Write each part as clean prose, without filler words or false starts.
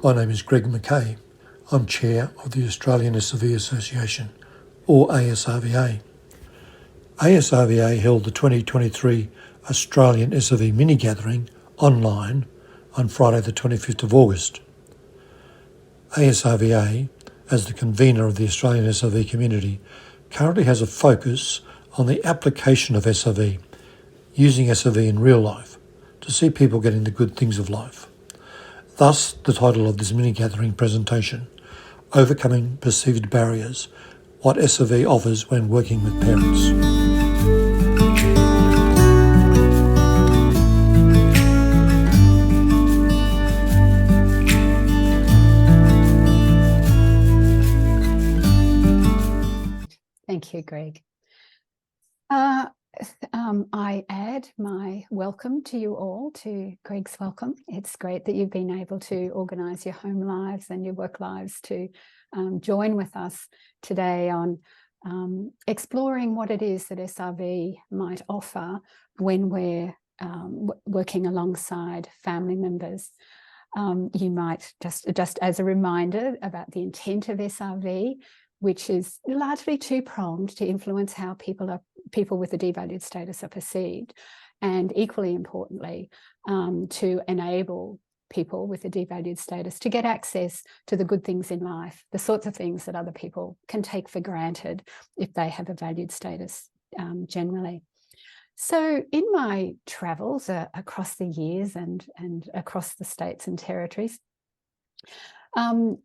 My name is Greg McKay. I'm Chair of the Australian SRV Association, or ASRVA. ASRVA held the 2023 Australian SRV Mini Gathering online on Friday the 25th of August. ASRVA, as the convener of the Australian SRV community, currently has a focus on the application of SRV, using SRV in real life, to see people getting the good things of life. Thus, the title of this mini-gathering presentation, Overcoming Perceived Barriers, What SRV Offers When Working with Parents. Thank you, Greg. I add my welcome to you all, to Greg's welcome. It's great that you've been able to organise your home lives and your work lives to join with us today on exploring what it is that SRV might offer when we're working alongside family members. You might just as a reminder about the intent of SRV, which is largely two-pronged to influence how people with a devalued status are perceived, and equally importantly, to enable people with a devalued status to get access to the good things in life, the sorts of things that other people can take for granted if they have a valued status generally. So in my travels across the years and across the states and territories,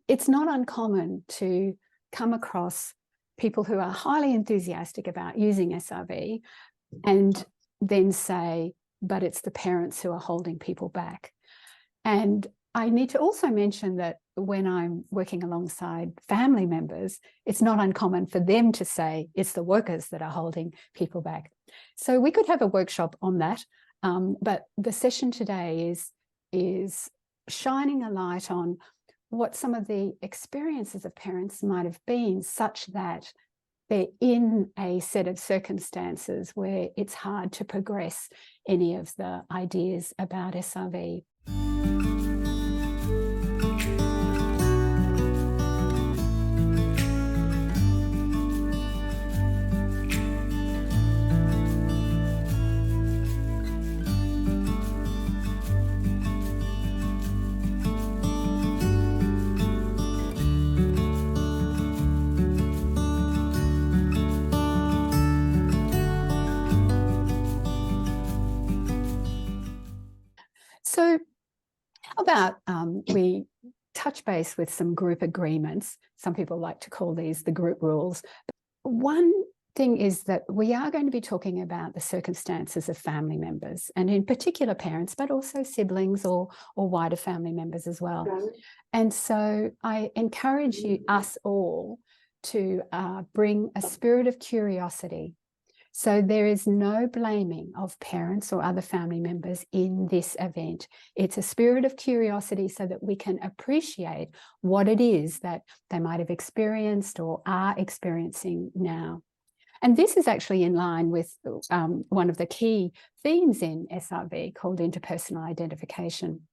it's not uncommon to come across people who are highly enthusiastic about using SRV and then say, but it's the parents who are holding people back. And I need to also mention that when I'm working alongside family members, it's not uncommon for them to say it's the workers that are holding people back. So we could have a workshop on that, but the session today is shining a light on what some of the experiences of parents might have been, such that they're in a set of circumstances where it's hard to progress any of the ideas about SRV. So how about we touch base with some group agreements. Some people like to call these the group rules. One thing is that we are going to be talking about the circumstances of family members, and in particular parents, but also siblings or wider family members as well. And so I encourage us all to bring a spirit of curiosity. So there is no blaming of parents or other family members in this event. It's a spirit of curiosity so that we can appreciate what it is that they might have experienced or are experiencing now. And this is actually in line with one of the key themes in SRV called interpersonal identification.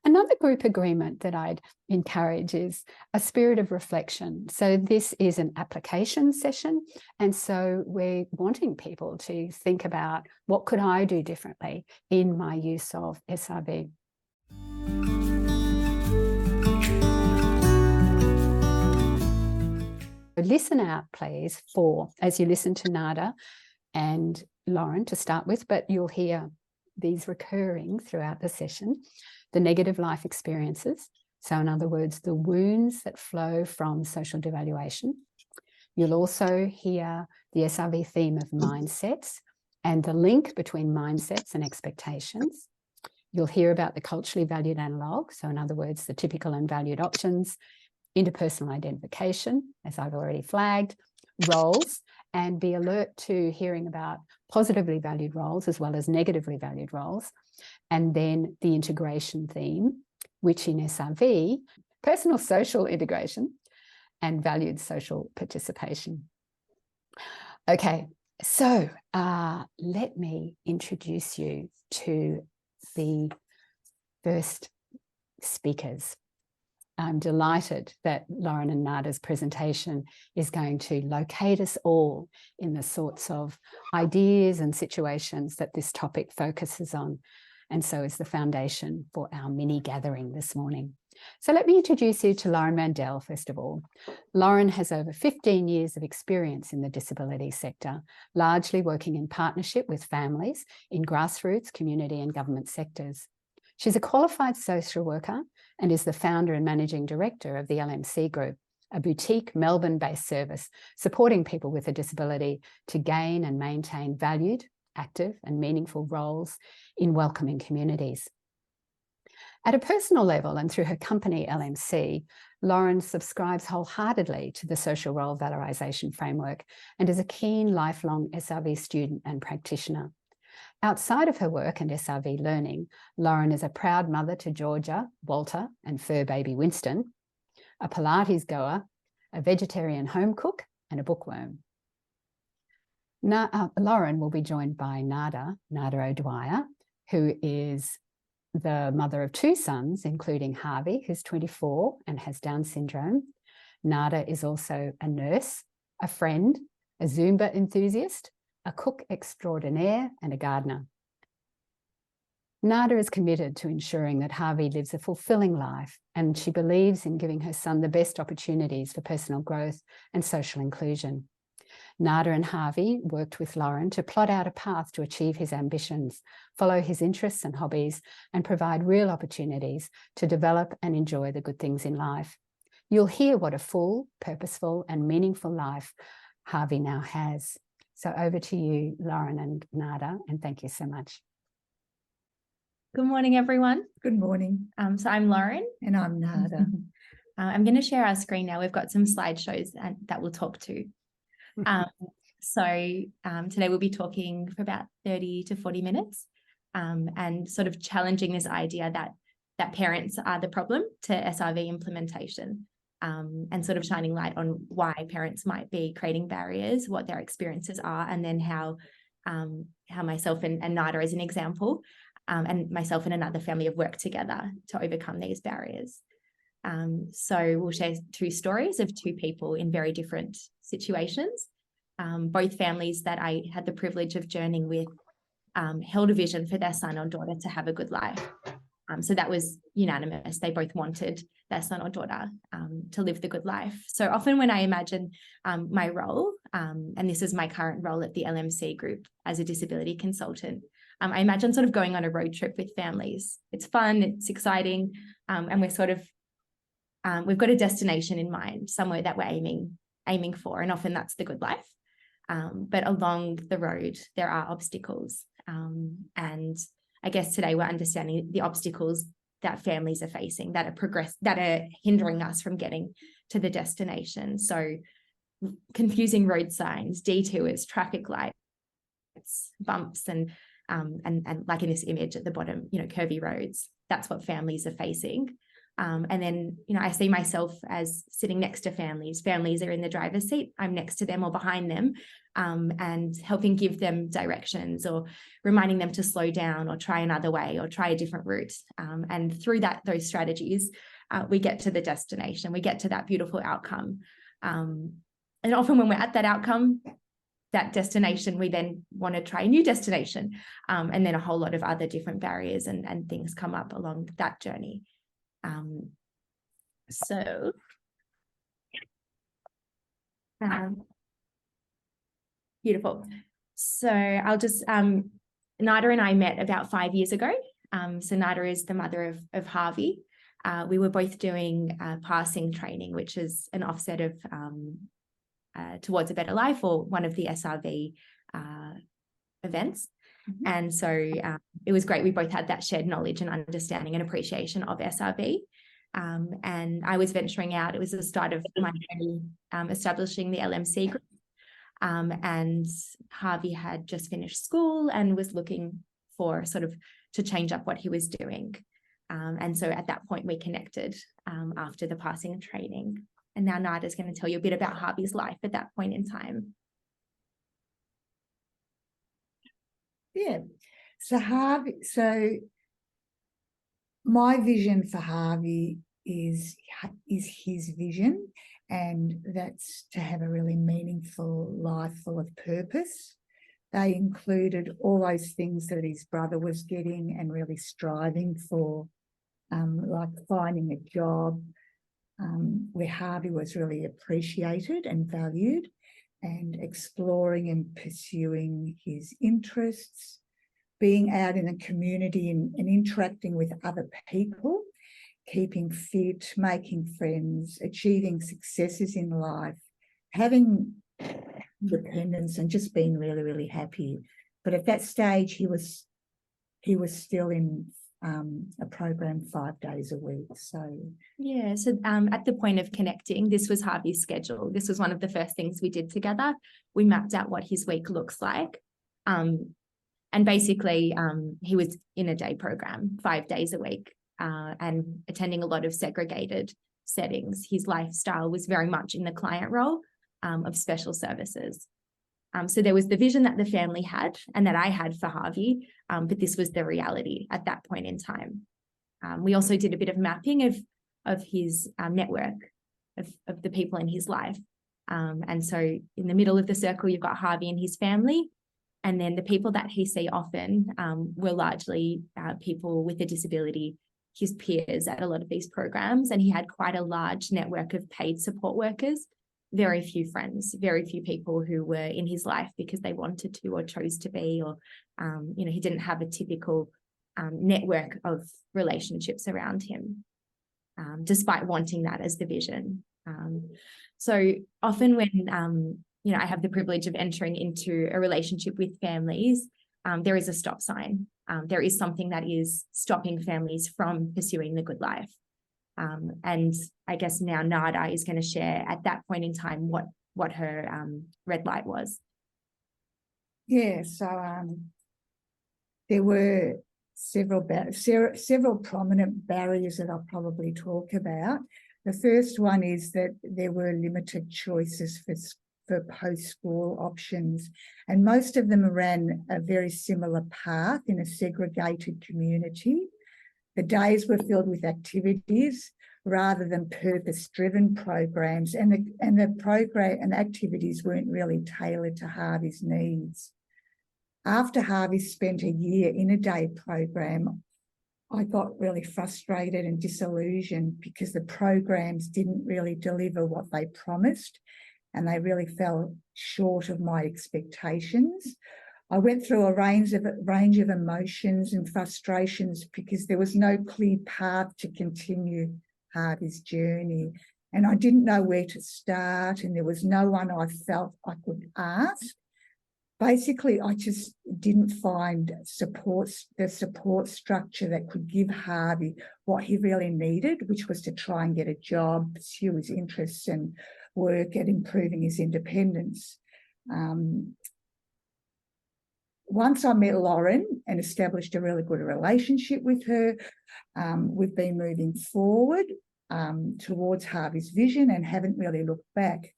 Another group agreement that I'd encourage is a spirit of reflection. So this is an application session. And so we're wanting people to think about, what could I do differently in my use of SRV? Listen out, please, as you listen to Nada and Lauren to start with, but you'll hear these recurring throughout the session. The negative life experiences. So in other words, the wounds that flow from social devaluation. You'll also hear the SRV theme of mindsets and the link between mindsets and expectations. You'll hear about the culturally valued analogue. So in other words, the typical and valued options, interpersonal identification, as I've already flagged, roles, and be alert to hearing about positively valued roles as well as negatively valued roles. And then the integration theme, which in SRV, personal social integration and valued social participation. Okay, so let me introduce you to the first speakers. I'm delighted that Lauren and Nada's presentation is going to locate us all in the sorts of ideas and situations that this topic focuses on, and so is the foundation for our mini gathering this morning. So let me introduce you to Lauren Mandel, first of all. Lauren has over 15 years of experience in the disability sector, largely working in partnership with families in grassroots, community and government sectors. She's a qualified social worker and is the founder and managing director of the LMC Group, a boutique Melbourne-based service supporting people with a disability to gain and maintain valued, active and meaningful roles in welcoming communities. At a personal level and through her company LMC, Lauren subscribes wholeheartedly to the social role valorisation framework and is a keen lifelong SRV student and practitioner. Outside of her work and SRV learning, Lauren is a proud mother to Georgia, Walter and fur baby Winston, a Pilates goer, a vegetarian home cook and a bookworm. Lauren will be joined by Nada O'Dwyer, who is the mother of 2 sons, including Harvey, who's 24 and has Down syndrome. Nada is also a nurse, a friend, a Zumba enthusiast, a cook extraordinaire and a gardener. Nada is committed to ensuring that Harvey lives a fulfilling life, and she believes in giving her son the best opportunities for personal growth and social inclusion. Nada and Harvey worked with Lauren to plot out a path to achieve his ambitions, follow his interests and hobbies, and provide real opportunities to develop and enjoy the good things in life. You'll hear what a full, purposeful and meaningful life Harvey now has. So over to you, Lauren and Nada, and thank you so much. Good morning, everyone. Good morning. So I'm Lauren. And I'm Nada. I'm going to share our screen now. We've got some slideshows that we'll talk to. Today we'll be talking for about 30 to 40 minutes and sort of challenging this idea that parents are the problem to SRV implementation. And sort of shining light on why parents might be creating barriers, what their experiences are, and then how myself and Nada as an example, and myself and another family have worked together to overcome these barriers. So we'll share 2 stories of 2 people in very different situations. Both families that I had the privilege of journeying with held a vision for their son or daughter to have a good life. So that was unanimous. They both wanted their son or daughter to live the good life. So often when I imagine my role, and this is my current role at the LMC Group as a disability consultant, I imagine sort of going on a road trip with families. It's fun, it's exciting, and we're sort of, we've got a destination in mind, somewhere that we're aiming for, and often that's the good life. But along the road, there are obstacles, and I guess today we're understanding the obstacles that families are facing that are hindering us from getting to the destination. So confusing road signs, detours, traffic lights, bumps, and like in this image at the bottom, curvy roads. That's what families are facing. And then, I see myself as sitting next to families. Families are in the driver's seat. I'm next to them or behind them, and helping give them directions or reminding them to slow down or try another way or try a different route. And through those strategies, we get to the destination. We get to that beautiful outcome. And often when we're at that outcome, that destination, we then want to try a new destination. And then a whole lot of other different barriers and things come up along that journey. Beautiful. So I'll just, Nada and I met about 5 years ago. So Nada is the mother of Harvey. We were both doing passing training, which is an offset of Towards a Better Life, or one of the SRV events. Mm-hmm. And so it was great. We both had that shared knowledge and understanding and appreciation of SRV. And I was venturing out. It was the start of my journey establishing the LMC Group. And Harvey had just finished school and was looking for to change up what he was doing. And so at that point we connected after the passing training. And now Nada is going to tell you a bit about Harvey's life at that point in time. Yeah. So my vision for Harvey is his vision, and that's to have a really meaningful life full of purpose. They included all those things that his brother was getting and really striving for, like finding a job, where Harvey was really appreciated and valued, and exploring and pursuing his interests, being out in the community and interacting with other people, keeping fit, making friends, achieving successes in life, having independence, and just being really, really happy. But at that stage, he was still in a program 5 days a week. So yeah, so at the point of connecting, this was Harvey's schedule. This was one of the first things we did together. We mapped out what his week looks like. And basically, he was in a day program 5 days a week and attending a lot of segregated settings. His lifestyle was very much in the client role of special services. So there was the vision that the family had and that I had for Harvey, but this was the reality at that point in time. We also did a bit of mapping of his network of the people in his life. And so in the middle of the circle, you've got Harvey and his family. And then the people that he see often were largely people with a disability, his peers at a lot of these programs. And he had quite a large network of paid support workers, very few friends, very few people who were in his life because they wanted to or chose to be, or, he didn't have a typical network of relationships around him, despite wanting that as the vision. So often when, I have the privilege of entering into a relationship with families, there is a stop sign. There is something that is stopping families from pursuing the good life. And I guess now Nada is going to share at that point in time what her red light was. yeah, so there were several prominent barriers that I'll probably talk about. The first one is that there were limited choices for post-school options, and most of them ran a very similar path in a segregated community. The days were filled with activities rather than purpose-driven programs, and the program and activities weren't really tailored to Harvey's needs. After Harvey spent a year in a day program, I got really frustrated and disillusioned because the programs didn't really deliver what they promised, and they really fell short of my expectations. I went through a range of emotions and frustrations because there was no clear path to continue Harvey's journey, and I didn't know where to start, and there was no one I felt I could ask. Basically, I just didn't find the support structure that could give Harvey what he really needed, which was to try and get a job, pursue his interests, and work at improving his independence. Once I met Lauren and established a really good relationship with her, we've been moving forward towards Harvey's vision and haven't really looked back.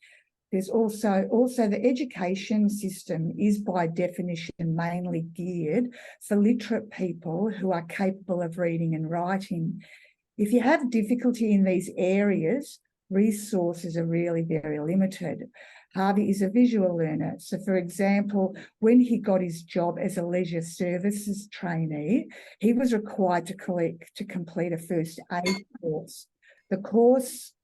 There's also the education system is by definition mainly geared for literate people who are capable of reading and writing. If you have difficulty in these areas, resources are really very limited. Harvey is a visual learner. So, for example, when he got his job as a leisure services trainee, he was required to complete a first aid course. The course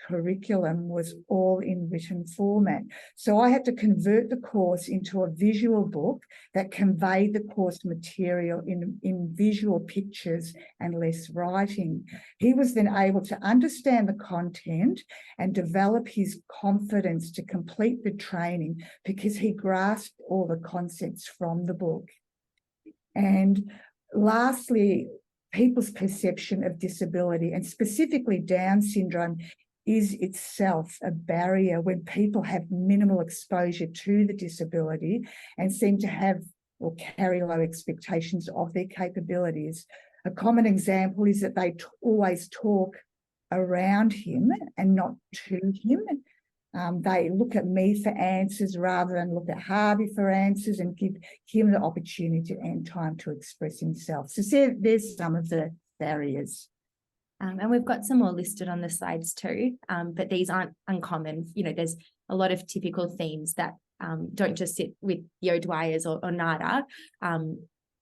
curriculum was all in written format. So I had to convert the course into a visual book that conveyed the course material in visual pictures and less writing. He was then able to understand the content and develop his confidence to complete the training because he grasped all the concepts from the book. And lastly, people's perception of disability, and specifically Down syndrome, is itself a barrier when people have minimal exposure to the disability and seem to have or carry low expectations of their capabilities. A common example is that they always talk around him and not to him. They look at me for answers rather than look at Harvey for answers and give him the opportunity and time to express himself. So there's some of the barriers. And we've got some more listed on the slides too, but these aren't uncommon. You know, there's a lot of typical themes that don't just sit with Yo Dwyer's or NADA.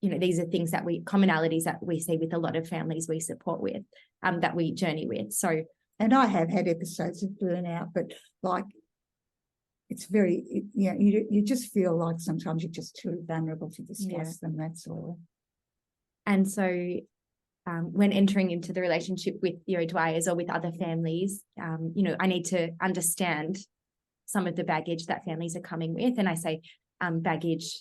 You know, these are things that commonalities that we see with a lot of families we support with, that we journey with. So, and I have had episodes of burnout, but like, it's very, you just feel like sometimes you're just too vulnerable to discuss them, that's all. And so when entering into the relationship with Yo Dwyer's or with other families, you know, I need to understand some of the baggage that families are coming with. And I say baggage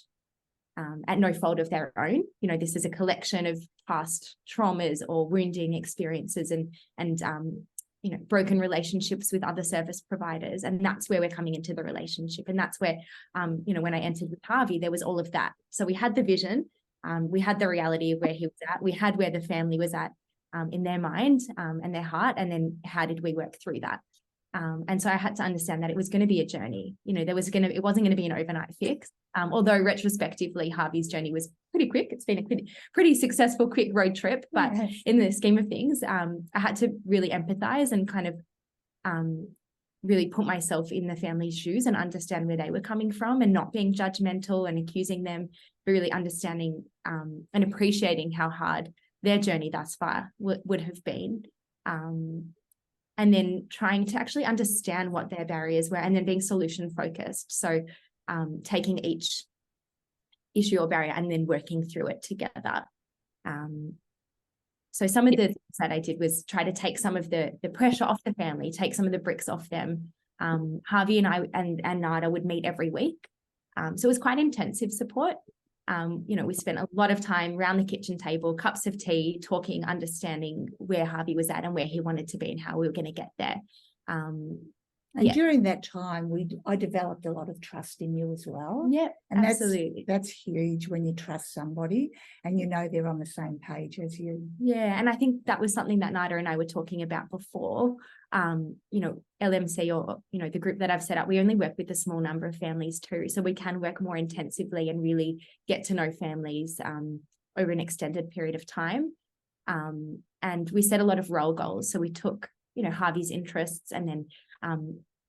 at no fault of their own. You know, this is a collection of past traumas or wounding experiences and you know, broken relationships with other service providers. And that's where we're coming into the relationship. And that's where, you know, when I entered with Harvey, there was all of that. So we had the vision, we had the reality of where he was at, we had where the family was at in their mind and their heart, and then how did we work through that? And so I had to understand that it was going to be a journey. You know, it wasn't going to be an overnight fix. Although retrospectively, Harvey's journey was pretty quick. It's been a pretty successful, quick road trip. But in the scheme of things, I had to really empathize and kind of really put myself in the family's shoes and understand where they were coming from, and not being judgmental and accusing them, but really understanding and appreciating how hard their journey thus far would have been. And then trying to actually understand what their barriers were, and then being solution focused. So taking each issue or barrier and then working through it together. So some of the things that I did was try to take some of the pressure off the family, take some of the bricks off them. Harvey and I and Nada would meet every week. So it was quite intensive support. You know, we spent a lot of time around the kitchen table, cups of tea, talking, understanding where Harvey was at and where he wanted to be and how we were going to get there. And during that time, I developed a lot of trust in you as well. Yeah, and absolutely. That's huge when you trust somebody and you know they're on the same page as you. Yeah, and I think that was something that Nida and I were talking about before. You know, LMC, or, you know, the group that I've set up, we only work with a small number of families too. So we can work more intensively and really get to know families over an extended period of time. And we set a lot of role goals. So we took, you know, Harvey's interests and then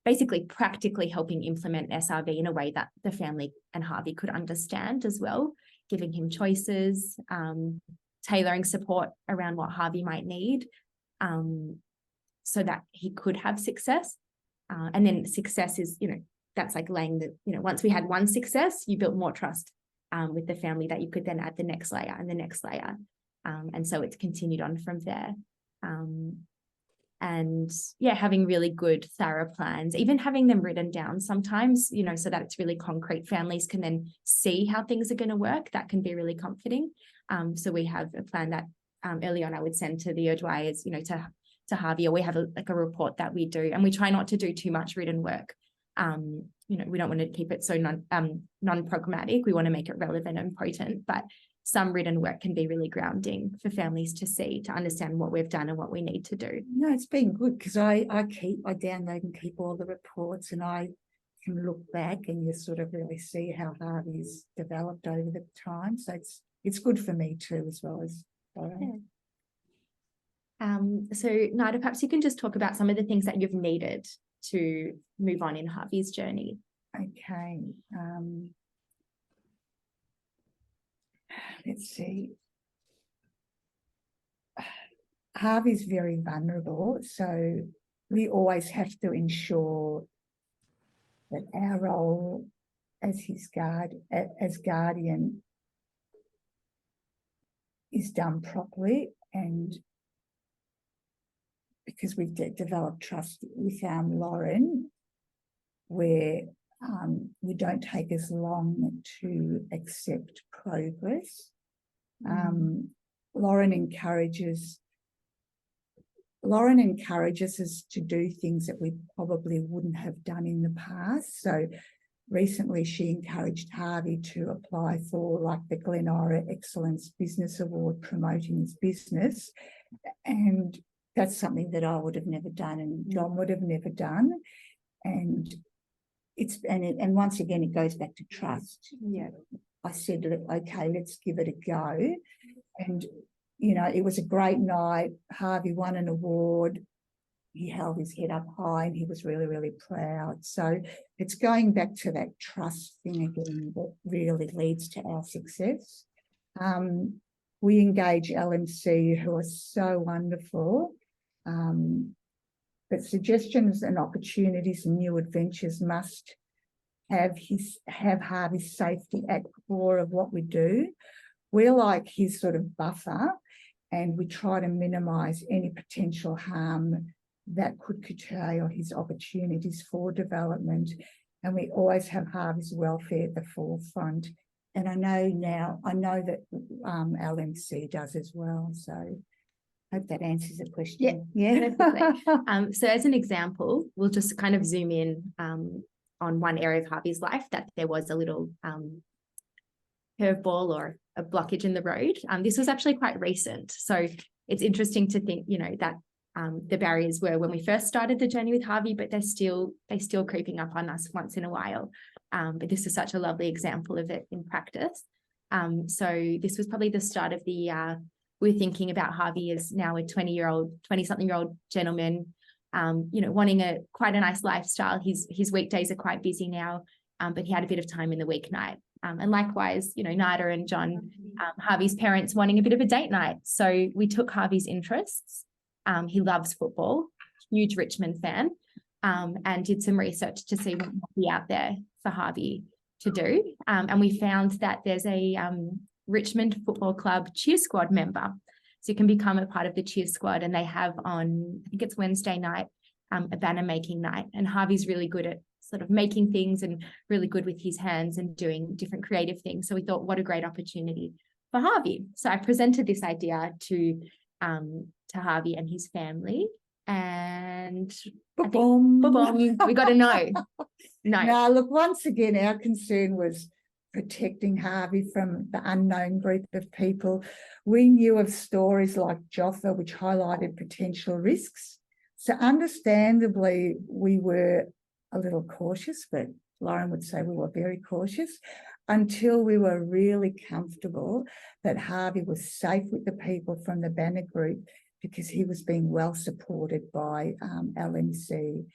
basically practically helping implement SRV in a way that the family and Harvey could understand as well, giving him choices, tailoring support around what Harvey might need, so that he could have success. And then success is, you know, that's like laying the, you know, once we had one success, you built more trust with the family that you could then add the next layer and the next layer. And so it's continued on from there. And yeah, having really good, thorough plans, even having them written down sometimes, you know, so that it's really concrete. Families can then see how things are going to work. That can be really comforting. So we have a plan that early on I would send to the O'Dwyers, you know, to Harvey, or we have a report that we do, and we try not to do too much written work. You know, we don't want to keep it so non-programmatic. We want to make it relevant and potent, but some written work can be really grounding for families to see, to understand what we've done and what we need to do. No, it's been good because I download and keep all the reports, and I can look back and you sort of really see how Harvey's developed over the time. So it's good for me too, as well as. So Nida, perhaps you can just talk about some of the things that you've needed to move on in Harvey's journey. Okay. Let's see. Harvey's very vulnerable, so we always have to ensure that our role as his guardian is done properly, and because we've developed trust with Lauren, where we don't take as long to accept progress. Lauren encourages us to do things that we probably wouldn't have done in the past. So recently she encouraged Harvey to apply for like the Glen Ira Excellence Business Award, promoting his business. And that's something that I would have never done and John would have never done. And and once again, it goes back to trust. Yeah. I said, okay, let's give it a go. And you know, it was a great night. Harvey won an award. He held his head up high and he was really, really proud. So it's going back to that trust thing again that really leads to our success. We engage LMC, who are so wonderful. But suggestions and opportunities and new adventures must have Harvey's safety at the core of what we do. We're like his sort of buffer, and we try to minimise any potential harm that could curtail his opportunities for development. And we always have Harvey's welfare at the forefront. And I know that LMC does as well. So I hope that answers the question. Yeah. Perfectly. So as an example, we'll just kind of zoom in on one area of Harvey's life that there was a little curveball or a blockage in the road. This was actually quite recent. So it's interesting to think, you know, that the barriers were when we first started the journey with Harvey, but they're still creeping up on us once in a while. But this is such a lovely example of it in practice. So this was probably the start of the year. We're thinking about Harvey as now a 20-something-year-old gentleman, you know, wanting quite a nice lifestyle. His weekdays are quite busy now, but he had a bit of time in the weeknight. And likewise, you know, Nida and John, Harvey's parents, wanting a bit of a date night. So we took Harvey's interests. He loves football, huge Richmond fan, and did some research to see what might be out there for Harvey to do. And we found that there's a Richmond Football Club cheer squad member. So you can become a part of the cheer squad, and they have on, I think it's Wednesday night, a banner making night. And Harvey's really good at sort of making things and really good with his hands and doing different creative things. So we thought, what a great opportunity for Harvey. So I presented this idea to Harvey and his family, and Boom. We got a no. No, look, once again, our concern was protecting Harvey from the unknown group of people. We knew of stories like Joffa, which highlighted potential risks. So understandably, we were a little cautious, but Lauren would say we were very cautious until we were really comfortable that Harvey was safe with the people from the banner group, because he was being well supported by LMC.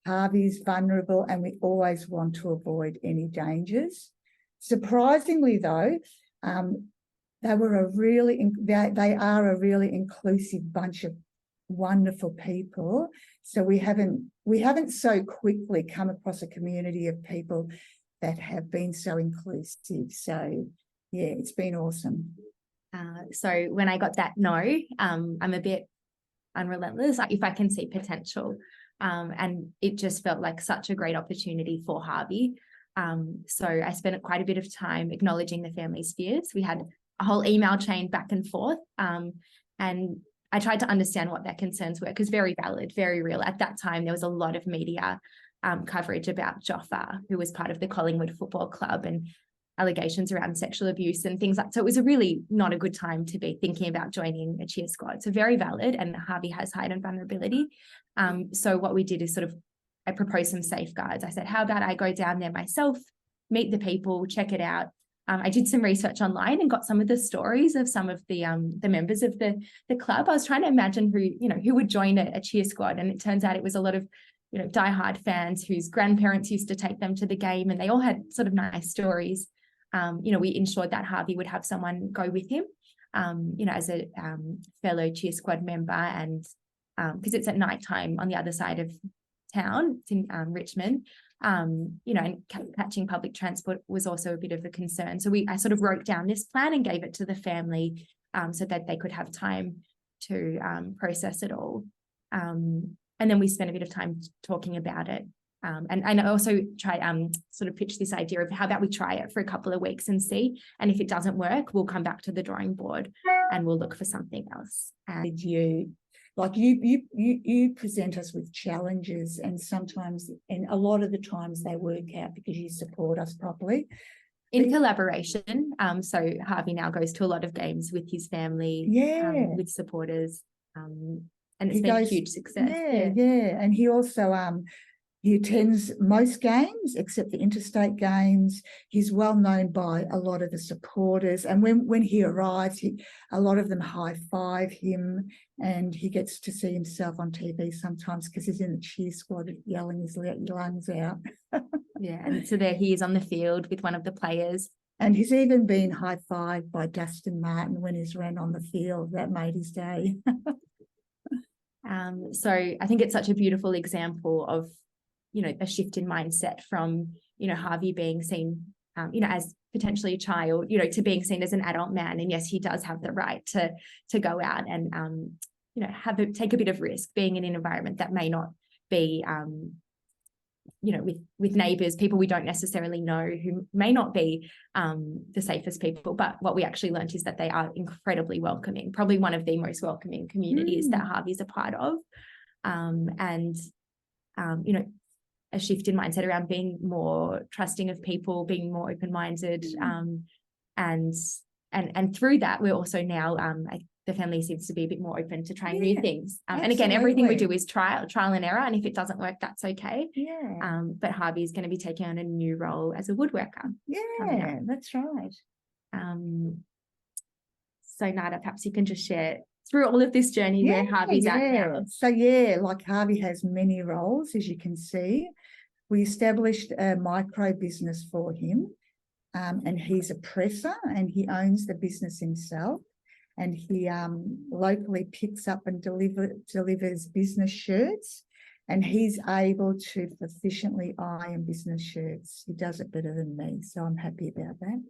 Harvey's vulnerable, and we always want to avoid any dangers. Surprisingly, though, they are a really inclusive bunch of wonderful people. So we haven't so quickly come across a community of people that have been so inclusive. So yeah, it's been awesome. So when I got that no, I'm a bit unrelentless, like if I can see potential. And it just felt like such a great opportunity for Harvey. So I spent quite a bit of time acknowledging the family's fears. We had a whole email chain back and forth. And I tried to understand what their concerns were, because very valid, very real. At that time, there was a lot of media coverage about Joffa, who was part of the Collingwood Football Club, and allegations around sexual abuse and things like that. So it was a really not a good time to be thinking about joining a cheer squad. So very valid, and Harvey has heightened vulnerability. So what we did is I proposed some safeguards. I said, how about I go down there myself, meet the people, check it out. I did some research online and got some of the stories of some of the members of the club. I was trying to imagine who would join a cheer squad, and it turns out it was a lot of diehard fans whose grandparents used to take them to the game, and they all had sort of nice stories. We ensured that Harvey would have someone go with him, as a fellow cheer squad member, and because it's at nighttime on the other side of town, it's in Richmond. And catching public transport was also a bit of a concern. So I sort of wrote down this plan and gave it to the family so that they could have time to process it all. And then we spent a bit of time talking about it. And I also tried sort of pitch this idea of how about we try it for a couple of weeks and see, and if it doesn't work, we'll come back to the drawing board and we'll look for something else. And you present us with challenges, and sometimes, and a lot of the times, they work out because you support us properly. In collaboration. So Harvey now goes to a lot of games with his family, with supporters, and it's been a huge success. Yeah. And he also He attends most games except the interstate games. He's well known by a lot of the supporters. And when he arrives, a lot of them high-five him, and he gets to see himself on TV sometimes because he's in the cheer squad yelling his lungs out. Yeah, and so there he is on the field with one of the players. And he's even been high-fived by Dustin Martin when he's ran on the field. That made his day. So I think it's such a beautiful example of, you know, a shift in mindset from, you know, Harvey being seen, you know, as potentially a child, you know, to being seen as an adult man. And yes, he does have the right to go out and, you know, take a bit of risk being in an environment that may not be, you know, with neighbours, people we don't necessarily know who may not be the safest people. But what we actually learned is that they are incredibly welcoming, probably one of the most welcoming communities that Harvey's a part of. You know, a shift in mindset around being more trusting of people, being more open-minded. And through that, we're also now, the family seems to be a bit more open to trying new things. And again, everything we do is trial and error. And if it doesn't work, that's okay. Yeah. But Harvey is going to be taking on a new role as a woodworker. Yeah, that's right. So Nada, perhaps you can just share through all of this journey where Harvey's at now. So like Harvey has many roles, as you can see. We established a micro business for him, and he's a presser and he owns the business himself. And he locally picks up and delivers business shirts, and he's able to efficiently iron business shirts. He does it better than me, so I'm happy about that.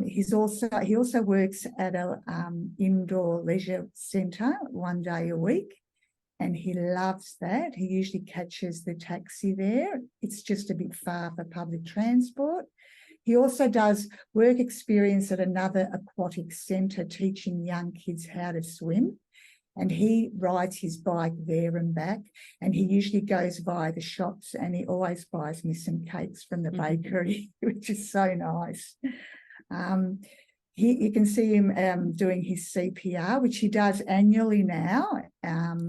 He also works at a indoor leisure centre 1 day a week, and he loves that. He usually catches the taxi there. It's just a bit far for public transport. He also does work experience at another aquatic centre teaching young kids how to swim, and he rides his bike there and back, and he usually goes by the shops and he always buys me some cakes from the bakery, which is so nice. You can see him doing his CPR, which he does annually now.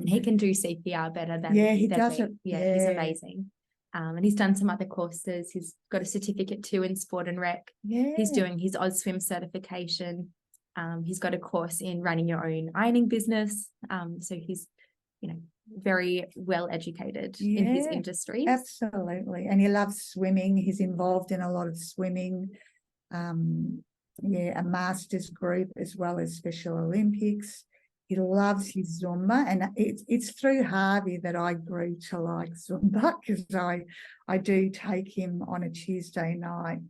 He can do CPR better than he does it. Yeah, he's amazing. And he's done some other courses. He's got a certificate too in sport and rec. Yeah. He's doing his OzSwim certification. He's got a course in running your own ironing business. So he's, you know, very well educated in his industry. Absolutely. And he loves swimming. He's involved in a lot of swimming. A masters group as well as Special Olympics. He loves his Zumba, and it's through Harvey that I grew to like Zumba, because I do take him on a Tuesday night,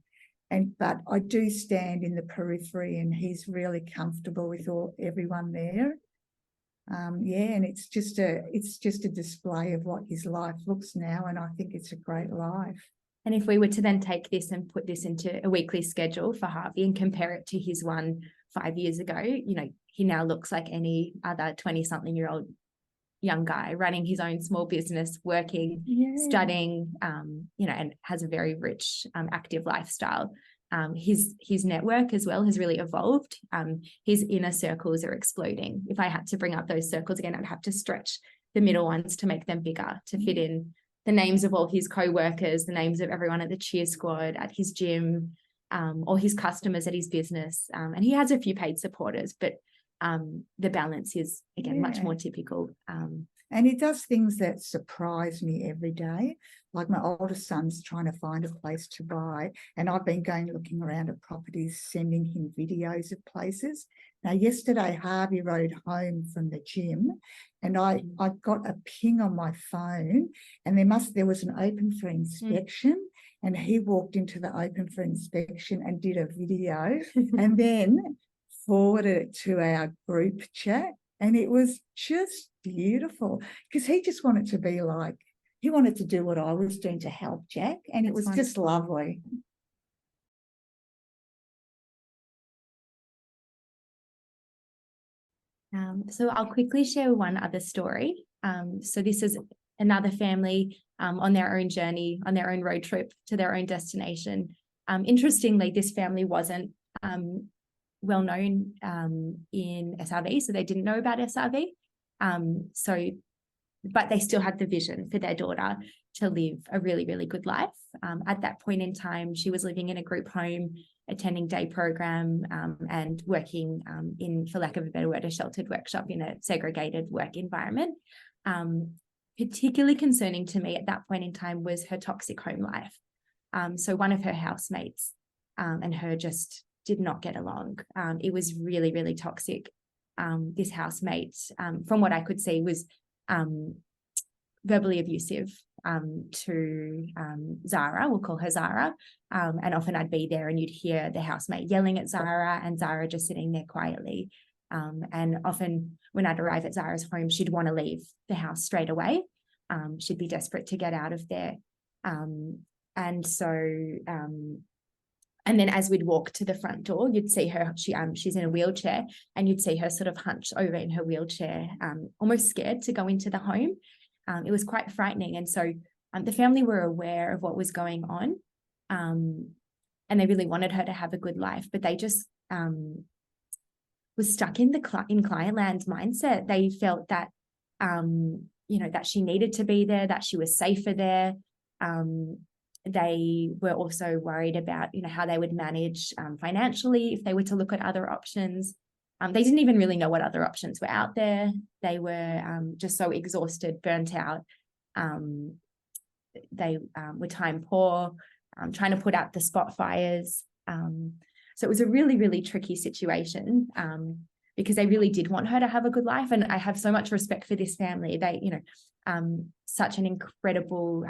but I do stand in the periphery, and he's really comfortable with everyone there. And it's just a display of what his life looks now, and I think it's a great life. And if we were to then take this and put this into a weekly schedule for Harvey and compare it to his one 5 years ago, you know, he now looks like any other 20-something-year-old young guy running his own small business, working, studying, you know, and has a very rich, active lifestyle. His network as well has really evolved. His inner circles are exploding. If I had to bring up those circles again, I'd have to stretch the middle ones to make them bigger, to fit in the names of all his co-workers, the names of everyone at the cheer squad, at his gym, or his customers at his business. And he has a few paid supporters, but the balance is, again, much more typical. And he does things that surprise me every day. Like my oldest son's trying to find a place to buy, and I've been looking around at properties, sending him videos of places. Now, yesterday, Harvey rode home from the gym, and I got a ping on my phone, and there was an open for inspection, and he walked into the open for inspection and did a video and then forwarded it to our group chat. And it was just beautiful, because he just wanted to be like, he wanted to do what I was doing to help Jack, and it was just lovely. So I'll quickly share one other story. So this is another family on their own journey, on their own road trip to their own destination. Interestingly, this family wasn't well known in SRV, so they didn't know about SRV. So but they still had the vision for their daughter to live a really, really good life. At that point in time, she was living in a group home, attending day program, and working in, for lack of a better word, a sheltered workshop in a segregated work environment. Particularly concerning to me at that point in time was her toxic home life. So one of her housemates and her just did not get along. It was really, really toxic. This housemate, from what I could see, was verbally abusive to Zara. We'll call her Zara. And often I'd be there and you'd hear the housemate yelling at Zara and Zara just sitting there quietly. And often when I'd arrive at Zara's home, she'd want to leave the house straight away. She'd be desperate to get out of there. And then as we'd walk to the front door, you'd see her, she's in a wheelchair, and you'd see her sort of hunched over in her wheelchair, almost scared to go into the home. It was quite frightening. And so the family were aware of what was going on, and they really wanted her to have a good life, but they just was stuck in client land mindset. They felt that, that she needed to be there, that she was safer there. They were also worried about, how they would manage financially if they were to look at other options. They didn't even really know what other options were out there. They were just so exhausted, burnt out. They were time poor, trying to put out the spot fires. So it was a really, really tricky situation because they really did want her to have a good life. And I have so much respect for this family. They, such an incredible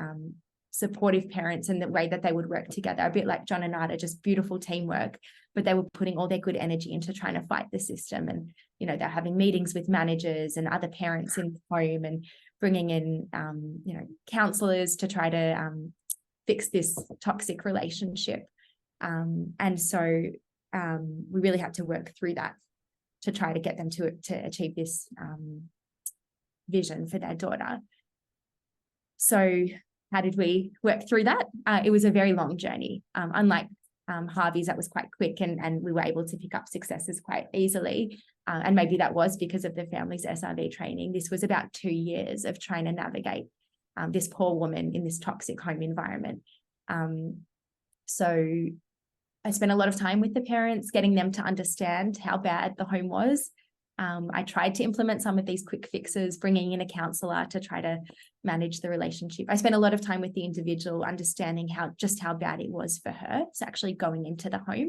supportive parents, and the way that they would work together, a bit like John and Nada, just beautiful teamwork, but they were putting all their good energy into trying to fight the system. And, they're having meetings with managers and other parents in the home and bringing in, counsellors to try to fix this toxic relationship. And so we really had to work through that to try to get them to achieve this vision for their daughter. So how did we work through that? It was a very long journey. Unlike Harvey's, that was quite quick, and we were able to pick up successes quite easily. And maybe that was because of the family's SRV training. This was about 2 years of trying to navigate this poor woman in this toxic home environment. So I spent a lot of time with the parents, getting them to understand how bad the home was. I tried to implement some of these quick fixes, bringing in a counsellor to try to manage the relationship. I spent a lot of time with the individual, understanding just how bad it was for her. So actually going into the home.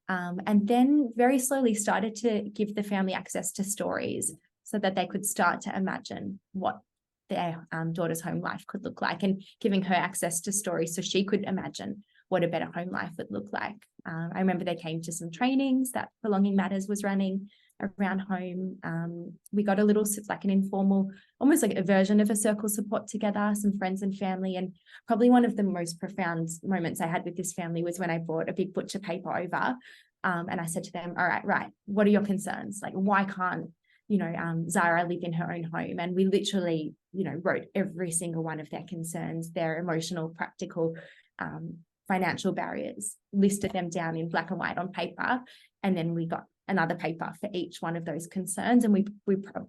And then very slowly started to give the family access to stories so that they could start to imagine what their daughter's home life could look like, and giving her access to stories so she could imagine what a better home life would look like. I remember they came to some trainings that Belonging Matters was running around home. We got a little, like an informal, almost like a version of a circle support together, some friends and family. And probably one of the most profound moments I had with this family was when I brought a big butcher paper over, and I said to them, all right, what are your concerns? Like, why can't, Zara live in her own home? And we literally, wrote every single one of their concerns, their emotional, practical, financial barriers, listed them down in black and white on paper. And then we got another paper for each one of those concerns, and we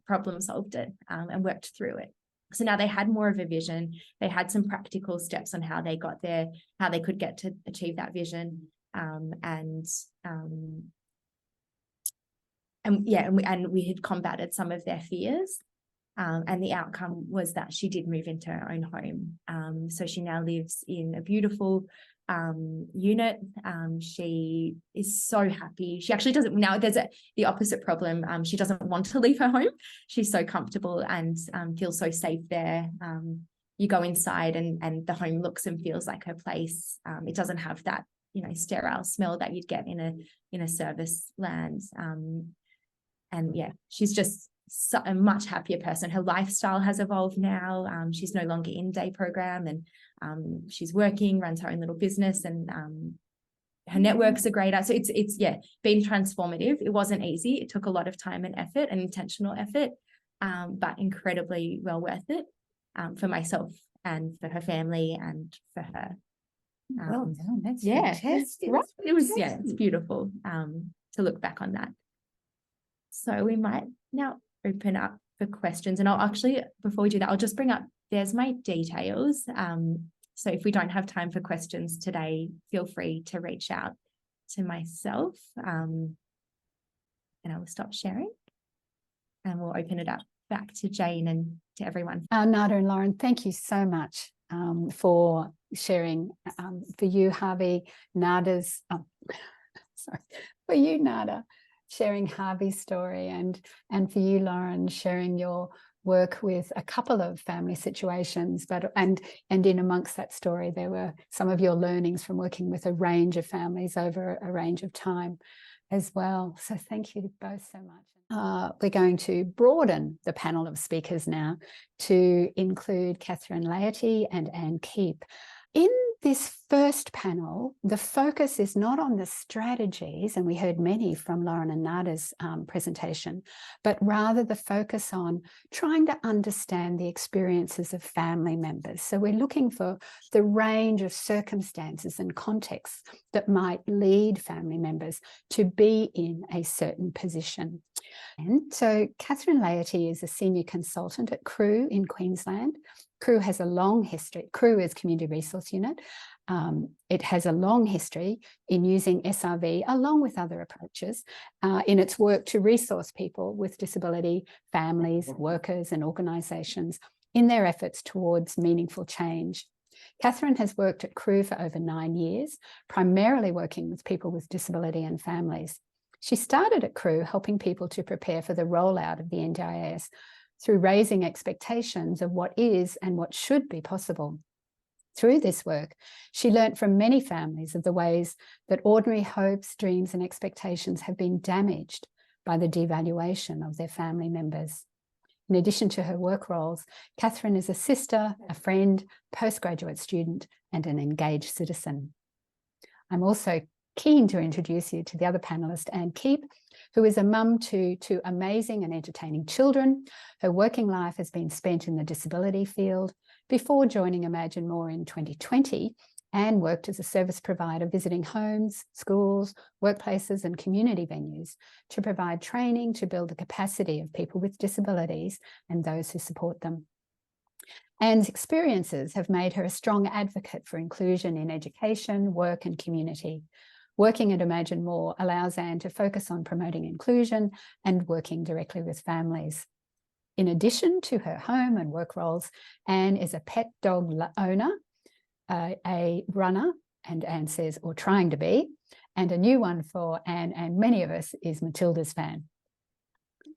problem solved it and worked through it. So now they had more of a vision. They had some practical steps on how they got there, how they could get to achieve that vision. And we had combated some of their fears. And the outcome was that she did move into her own home. So she now lives in a beautiful unit. She is so happy. She actually doesn't, now there's the opposite problem. She doesn't want to leave her home. She's so comfortable and feels so safe there. You go inside and the home looks and feels like her place. It doesn't have that, sterile smell that you'd get in a service land. And yeah, she's just a much happier person. Her lifestyle has evolved now. She's no longer in day program, and she's working, runs her own little business, and her networks are greater. So it's been transformative. It wasn't easy. It took a lot of time and effort and intentional effort, but incredibly well worth it for myself and for her family and for her. Well done. That's fantastic. Right. It was, it's beautiful to look back on that. So we might now open up questions. And I'll actually, before we do that, I'll just bring up, there's my details. So if we don't have time for questions today, feel free to reach out to myself, and I will stop sharing and we'll open it up back to Jane and to everyone. Nada and Lauren, thank you so much for sharing. For you, Harvey, Nada's, sorry, for you, Nada, sharing Harvey's story, and for you, Lauren, sharing your work with a couple of family situations, but and in amongst that story, there were some of your learnings from working with a range of families over a range of time as well. So thank you both so much. We're going to broaden the panel of speakers now to include Catherine Laity and Anne Keep. In this first panel, the focus is not on the strategies, and we heard many from Lauren and Nada's presentation, but rather the focus on trying to understand the experiences of family members. So we're looking for the range of circumstances and contexts that might lead family members to be in a certain position. And so Catherine Laity is a senior consultant at CRU in Queensland. CRU has a long history. CRU is Community Resource Unit. It has a long history in using SRV along with other approaches in its work to resource people with disability, families, workers and organisations in their efforts towards meaningful change. Catherine has worked at CRU for over 9 years, primarily working with people with disability and families. She started at CRU helping people to prepare for the rollout of the NDIS through raising expectations of what is and what should be possible. Through this work, she learnt from many families of the ways that ordinary hopes, dreams and expectations have been damaged by the devaluation of their family members. In addition to her work roles, Catherine is a sister, a friend, postgraduate student and an engaged citizen. I'm also keen to introduce you to the other panellist, Anne Keep, who is a mum to two amazing and entertaining children. Her working life has been spent in the disability field. Before joining Imagine More in 2020, Anne worked as a service provider visiting homes, schools, workplaces and community venues to provide training to build the capacity of people with disabilities and those who support them. Anne's experiences have made her a strong advocate for inclusion in education, work and community. Working at Imagine More allows Anne to focus on promoting inclusion and working directly with families. In addition to her home and work roles, Anne is a pet dog owner, a runner, and Anne says, or trying to be, and a new one for Anne and many of us is Matilda's fan.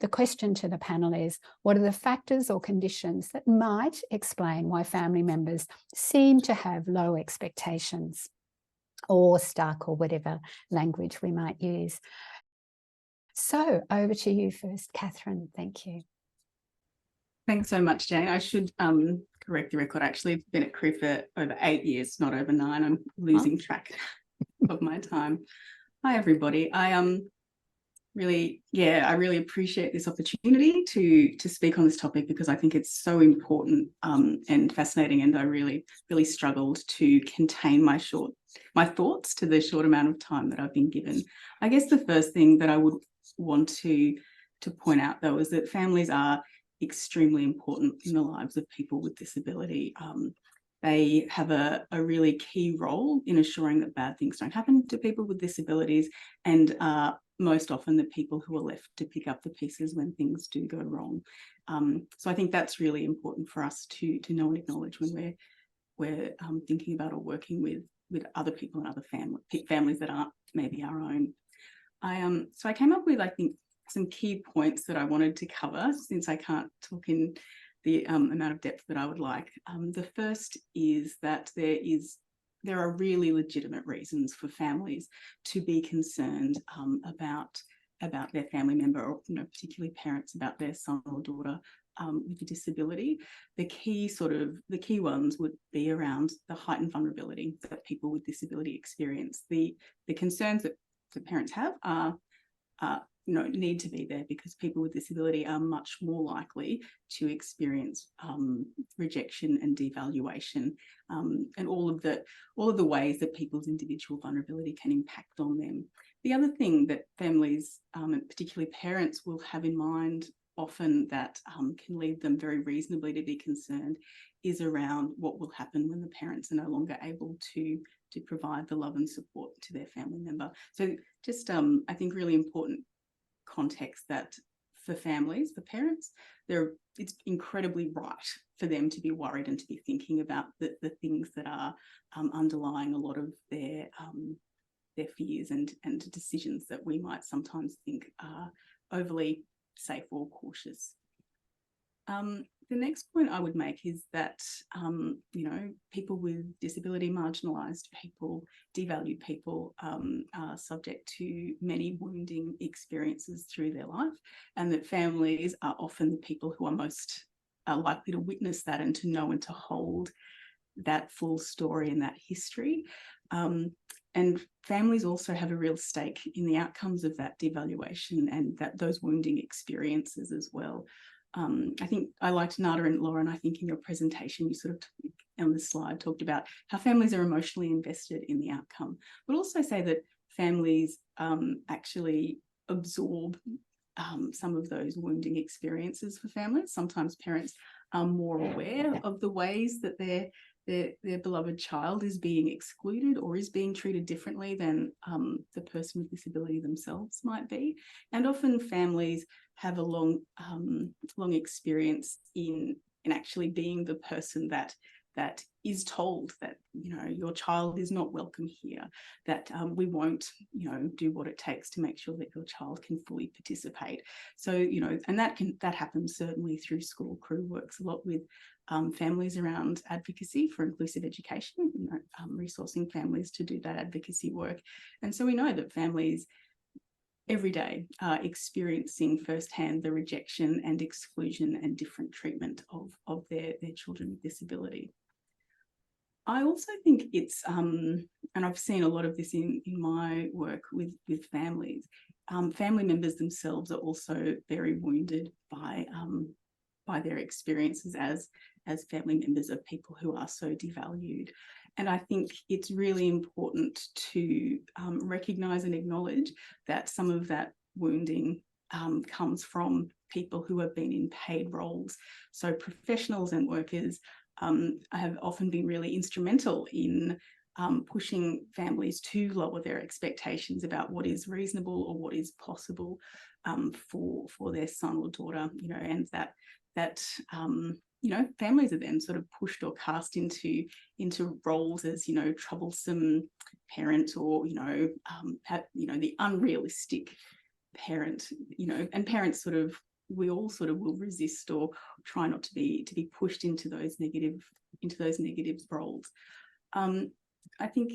The question to the panel is, what are the factors or conditions that might explain why family members seem to have low expectations or stuck, or whatever language we might use? So over to you first, Catherine. Thank you. Thanks so much, Jane. I should correct the record. Actually, I've been at CRU for over 8 years, not over 9. I'm losing track of my time. Hi, everybody. I really appreciate this opportunity to speak on this topic because I think it's so important and fascinating, and I really struggled to contain my thoughts to the short amount of time that I've been given. I guess the first thing that I would want to point out, though, is that families are extremely important in the lives of people with disability. They have a really key role in ensuring that bad things don't happen to people with disabilities, and most often the people who are left to pick up the pieces when things do go wrong. So I think that's really important for us to know and acknowledge when we're thinking about or working with other people and other families that aren't maybe our own. So I came up with, I think, some key points that I wanted to cover, since I can't talk in the amount of depth that I would like. The first is that there are really legitimate reasons for families to be concerned about their family member, or particularly parents, about their son or daughter with a disability. The key ones would be around the heightened vulnerability that people with disability experience. The concerns that the parents have are need to be there because people with disability are much more likely to experience rejection and devaluation, and all of the ways that people's individual vulnerability can impact on them. The other thing that families, and particularly parents, will have in mind often that can lead them very reasonably to be concerned is around what will happen when the parents are no longer able to provide the love and support to their family member. So just I think really important context that for families, for parents, it's incredibly right for them to be worried and to be thinking about the things that are underlying a lot of their fears and decisions that we might sometimes think are overly safe or cautious. The next point I would make is that, people with disability, marginalised people, devalued people are subject to many wounding experiences through their life, and that families are often the people who are most likely to witness that and to know and to hold that full story and that history. And families also have a real stake in the outcomes of that devaluation and those wounding experiences as well. I think I liked Nada and Lauren, I think in your presentation, you sort of on the slide talked about how families are emotionally invested in the outcome, but also say that families actually absorb some of those wounding experiences for families. Sometimes parents are more aware of the ways that their beloved child is being excluded or is being treated differently than the person with disability themselves might be. And often families have a long experience in actually being the person that is told that, your child is not welcome here, that we won't, do what it takes to make sure that your child can fully participate. So, and that happens certainly through school. Crew works a lot with families around advocacy for inclusive education, resourcing families to do that advocacy work. And so we know that families every day are experiencing firsthand the rejection and exclusion and different treatment of their children with disability. I also think it's, and I've seen a lot of this in my work with families, family members themselves are also very wounded by their experiences as family members of people who are so devalued. And I think it's really important to recognise and acknowledge that some of that wounding comes from people who have been in paid roles. So professionals and workers have often been really instrumental in pushing families to lower their expectations about what is reasonable or what is possible for their son or daughter, and that families are then sort of pushed or cast into roles as, troublesome parent or, the unrealistic parent, and parents we all will resist or try not to be pushed into those negative roles. I think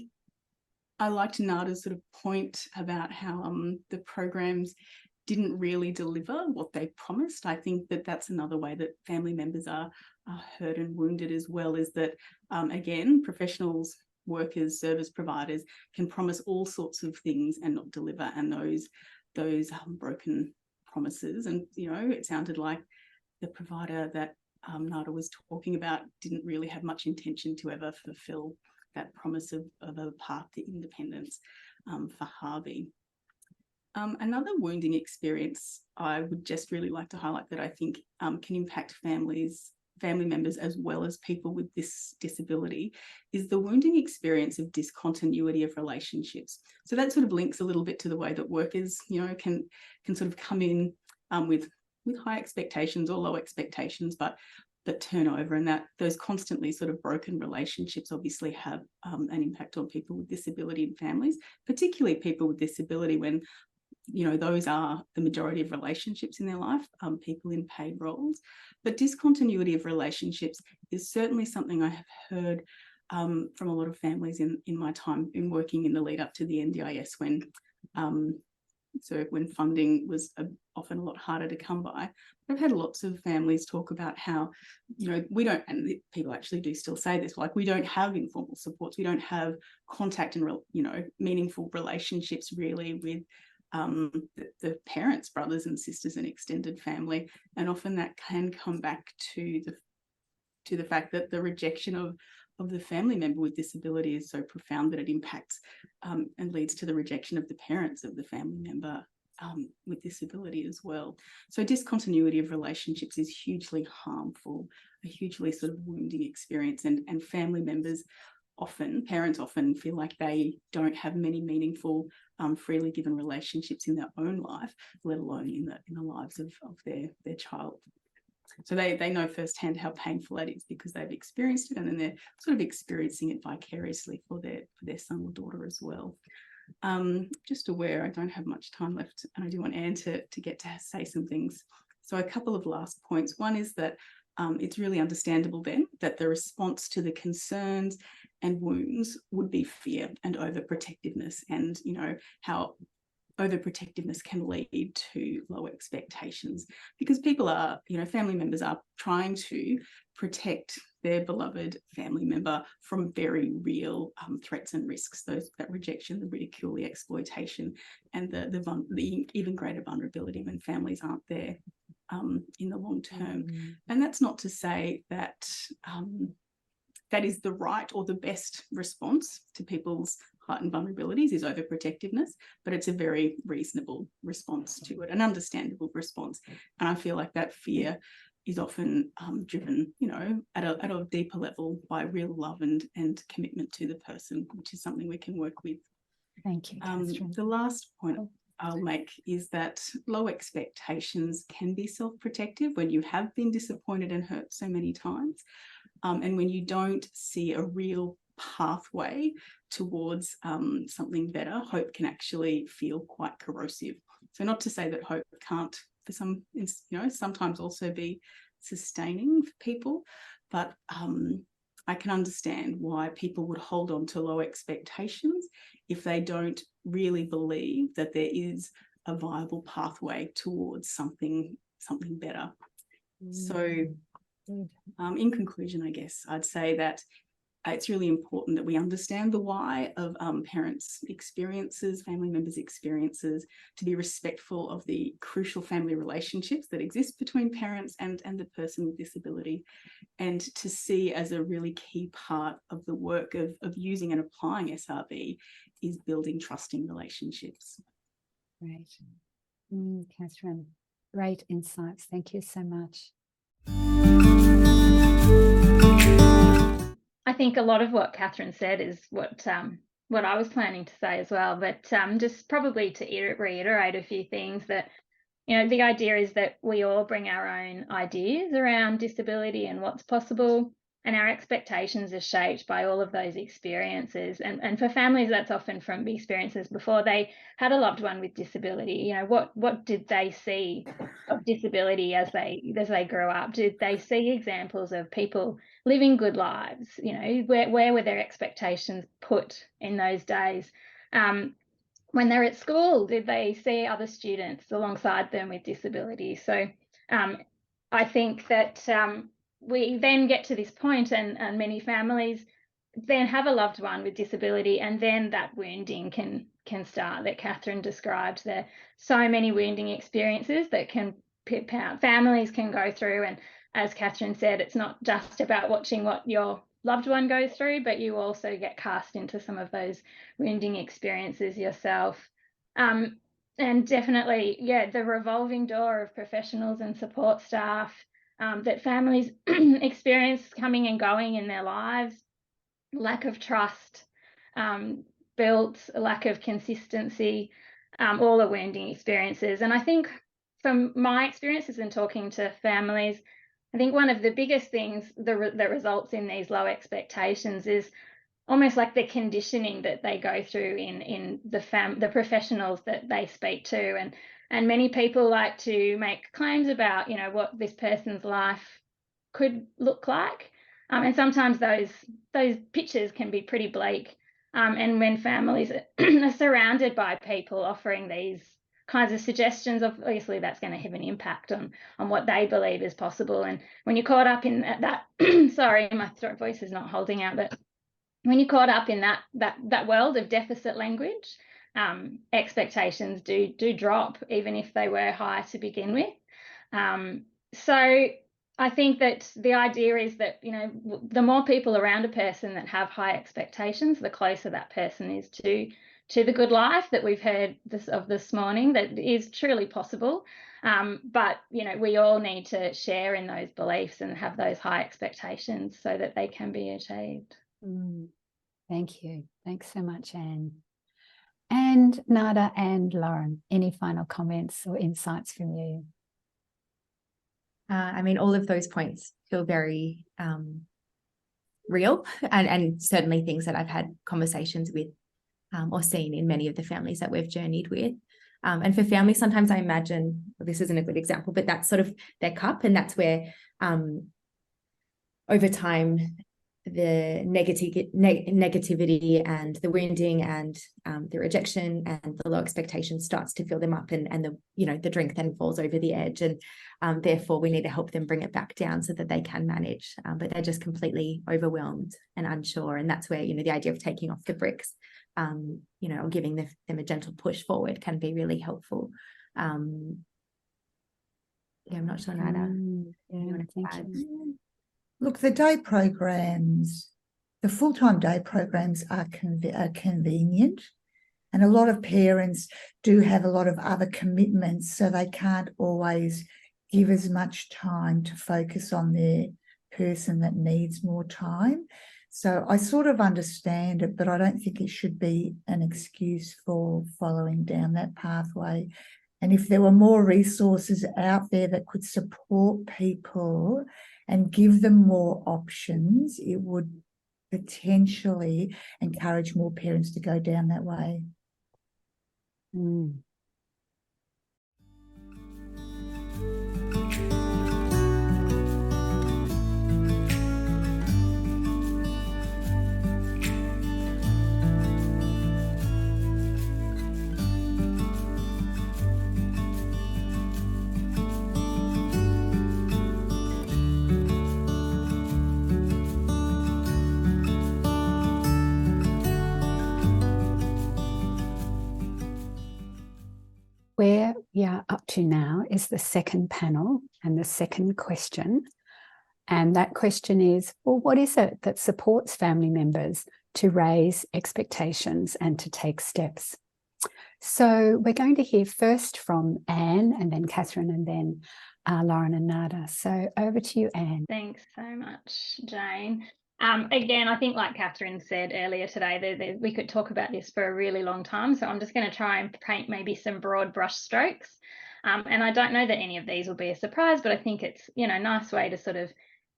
I liked Nada's sort of point about how the programs didn't really deliver what they promised. I think that's another way that family members are hurt and wounded as well, is that, again, professionals, workers, service providers can promise all sorts of things and not deliver, and those broken promises. And, it sounded like the provider that Nada was talking about didn't really have much intention to ever fulfill that promise of a path to independence for Harvey. Another wounding experience I would just really like to highlight that I think can impact family members as well as people with this disability is the wounding experience of discontinuity of relationships. So that sort of links a little bit to the way that workers, can sort of come in with high expectations or low expectations, but turn over, and that those constantly sort of broken relationships obviously have an impact on people with disability and families, particularly people with disability when, those are the majority of relationships in their life, people in paid roles. But discontinuity of relationships is certainly something I have heard from a lot of families in my time in working in the lead up to the NDIS when funding was often a lot harder to come by. I've had lots of families talk about how, we don't, and people actually do still say this, like we don't have informal supports, we don't have contact and, meaningful relationships really with the parents, brothers and sisters and extended family. And often that can come back to the fact that the rejection of the family member with disability is so profound that it impacts and leads to the rejection of the parents of the family member with disability as well. So discontinuity of relationships is hugely harmful, a hugely sort of wounding experience, and family members parents often feel like they don't have many meaningful, freely given relationships in their own life, let alone in the lives of their child. So they know firsthand how painful that is because they've experienced it, and then they're sort of experiencing it vicariously for their son or daughter as well. Just aware I don't have much time left, and I do want Anne to get to say some things. So a couple of last points. One is that it's really understandable then that the response to the concerns and wounds would be fear and overprotectiveness, and how overprotectiveness can lead to low expectations, because people are, family members are trying to protect their beloved family member from very real threats and risks, that rejection, the ridicule, the exploitation, and the even greater vulnerability when families aren't there in the long term. And that's not to say that that is the right or the best response to people's heightened vulnerabilities is overprotectiveness, but it's a very reasonable response to it, an understandable response. And I feel like that fear is often driven, at a deeper level by real love and commitment to the person, which is something we can work with. Thank you, Catherine. The last point I'll make is that low expectations can be self-protective when you have been disappointed and hurt so many times, and when you don't see a real pathway towards something better. Hope can actually feel quite corrosive. So not to say that hope can't, for some, sometimes also be sustaining for people, but I can understand why people would hold on to low expectations if they don't really believe that there is a viable pathway towards something better. So in conclusion, I guess I'd say that it's really important that we understand the why of parents' experiences, family members' experiences, to be respectful of the crucial family relationships that exist between parents and the person with disability, and to see as a really key part of the work of using and applying SRV is building trusting relationships. Great. Catherine, great insights. Thank you so much. I think a lot of what Catherine said is what I was planning to say as well, but just probably to reiterate a few things that, the idea is that we all bring our own ideas around disability and what's possible, and our expectations are shaped by all of those experiences. And for families, that's often from experiences before they had a loved one with disability. What did they see of disability as they grew up? Did they see examples of people living good lives? Where were their expectations put in those days? When they're at school, did they see other students alongside them with disability? So I think that we then get to this point, and many families then have a loved one with disability, and then that wounding can start, that Catherine described. There are so many wounding experiences that families can go through, and as Catherine said, it's not just about watching what your loved one goes through, but you also get cast into some of those wounding experiences yourself. And definitely, the revolving door of professionals and support staff that families experience coming and going in their lives, lack of trust built, lack of consistency, all are wounding experiences. And I think from my experiences in talking to families, I think one of the biggest things that results in these low expectations is almost like the conditioning that they go through in the professionals that they speak to, and many people like to make claims about what this person's life could look like, and sometimes those pictures can be pretty bleak, and when families are surrounded by people offering these kinds of suggestions, obviously that's going to have an impact on what they believe is possible. And when you're caught up in that sorry, my voice is not holding out, but when you're caught up in that world of deficit language, expectations do drop, even if they were high to begin with. So I think that the idea is that the more people around a person that have high expectations, the closer that person is to to the good life that we've heard this morning that is truly possible. But, we all need to share in those beliefs and have those high expectations so that they can be achieved. Thank you. Thanks so much, Anne. And Nada and Lauren, any final comments or insights from you? All of those points feel very real and certainly things that I've had conversations with or seen in many of the families that we've journeyed with. And for families, sometimes I imagine, well, this isn't a good example, but that's sort of their cup, and that's where over time the negativity and the wounding and the rejection and the low expectation starts to fill them up, and the drink then falls over the edge, and therefore we need to help them bring it back down so that they can manage, but they're just completely overwhelmed and unsure, and that's where the idea of taking off the bricks or giving them a gentle push forward can be really helpful. I'm not sure, Nada. Thank you. Look, the day programs, the full-time day programs are convenient, and a lot of parents do have a lot of other commitments, so they can't always give as much time to focus on their person that needs more time. So I sort of understand it, but I don't think it should be an excuse for following down that pathway. And if there were more resources out there that could support people and give them more options, it would potentially encourage more parents to go down that way. Where we are up to now is the second panel and the second question. And that question is, well, what is it that supports family members to raise expectations and to take steps? So we're going to hear first from Anne, and then Catherine, and then Lauren and Nada. So over to you, Anne. Thanks so much, Jane. Again, I think like Catherine said earlier today, we could talk about this for a really long time. So I'm just going to try and paint maybe some broad brush strokes. And I don't know that any of these will be a surprise, but I think it's, a nice way to sort of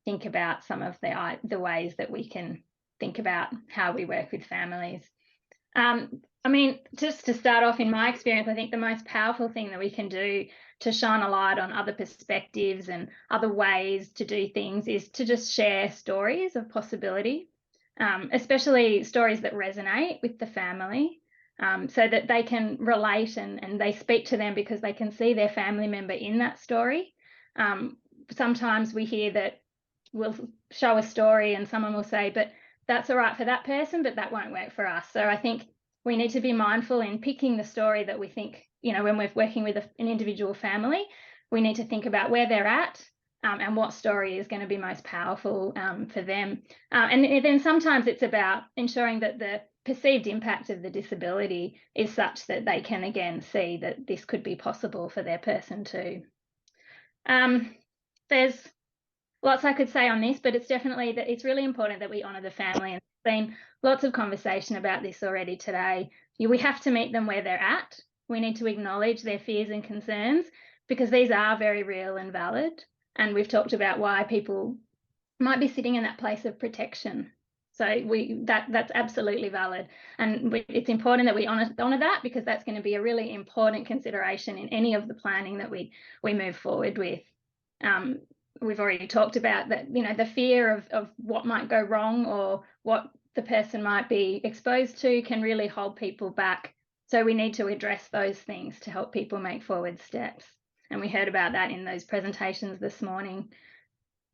think about some of the ways that we can think about how we work with families. Just to start off, in my experience, I think the most powerful thing that we can do to shine a light on other perspectives and other ways to do things is to just share stories of possibility, especially stories that resonate with the family, so that they can relate and they speak to them because they can see their family member in that story. Sometimes we hear that we'll show a story and someone will say, but that's all right for that person, but that won't work for us. So I think we need to be mindful in picking the story that we think, when we're working with an individual family, we need to think about where they're at and what story is going to be most powerful for them. And then sometimes it's about ensuring that the perceived impact of the disability is such that they can again see that this could be possible for their person too. There's lots I could say on this, but it's definitely that it's really important that we honour the family, and there's been lots of conversation about this already today. We have to meet them where they're at. We need to acknowledge their fears and concerns because these are very real and valid. And we've talked about why people might be sitting in that place of protection. So that's absolutely valid. And it's important that we honour that, because that's going to be a really important consideration in any of the planning that we move forward with. We've already talked about that, the fear of what might go wrong or what the person might be exposed to can really hold people back. So we need to address those things to help people make forward steps. And we heard about that in those presentations this morning.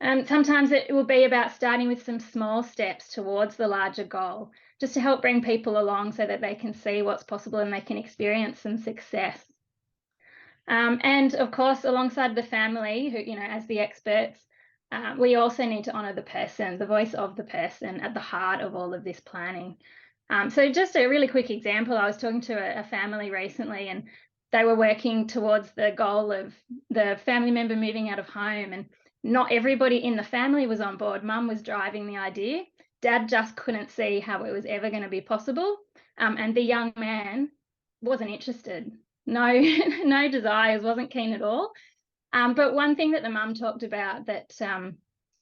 Sometimes it will be about starting with some small steps towards the larger goal, just to help bring people along so that they can see what's possible and they can experience some success. And of course, alongside the family, who, as the experts, we also need to honour the person, the voice of the person at the heart of all of this planning. So just a really quick example, I was talking to a family recently, and they were working towards the goal of the family member moving out of home, and not everybody in the family was on board. Mum was driving the idea. Dad just couldn't see how it was ever going to be possible. And the young man wasn't interested. No, no desires, wasn't keen at all. But one thing that the mum talked about that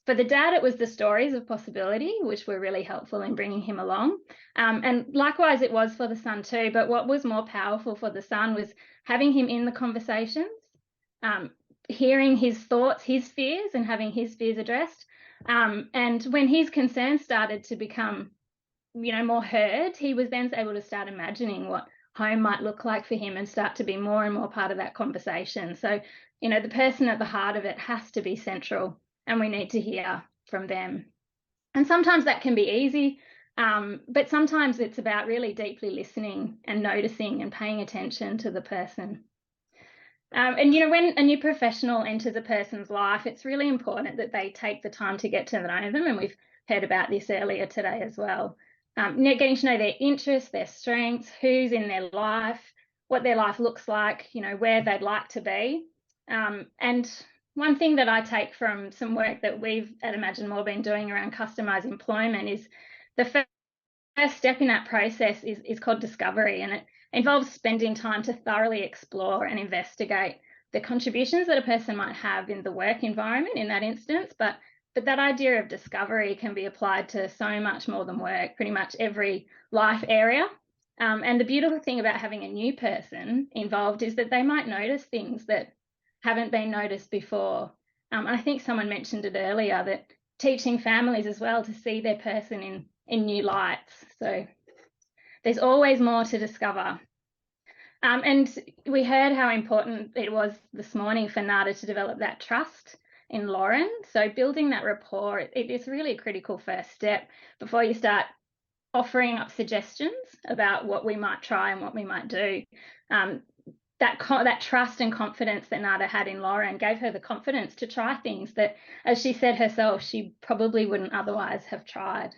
for the dad, it was the stories of possibility, which were really helpful in bringing him along. And likewise, it was for the son too. But what was more powerful for the son was having him in the conversations, hearing his thoughts, his fears, and having his fears addressed. And when his concerns started to become, more heard, he was then able to start imagining what home might look like for him and start to be more and more part of that conversation. So, the person at the heart of it has to be central, and we need to hear from them. And sometimes that can be easy, but sometimes it's about really deeply listening and noticing and paying attention to the person. And when a new professional enters a person's life, it's really important that they take the time to get to know them, and we've heard about this earlier today as well. Getting to know their interests, their strengths, who's in their life, what their life looks like, where they'd like to be. And one thing that I take from some work that we've at Imagine More been doing around customised employment is the first step in that process is called discovery, and it involves spending time to thoroughly explore and investigate the contributions that a person might have in the work environment in that instance. But that idea of discovery can be applied to so much more than work, pretty much every life area. And the beautiful thing about having a new person involved is that they might notice things that haven't been noticed before. I think someone mentioned it earlier, that teaching families as well to see their person in new lights. So there's always more to discover. And we heard how important it was this morning for Nada to develop that trust in Lauren. So building that rapport, it is really a critical first step before you start offering up suggestions about what we might try and what we might do. That trust and confidence that Nada had in Lauren gave her the confidence to try things that, as she said herself, she probably wouldn't otherwise have tried.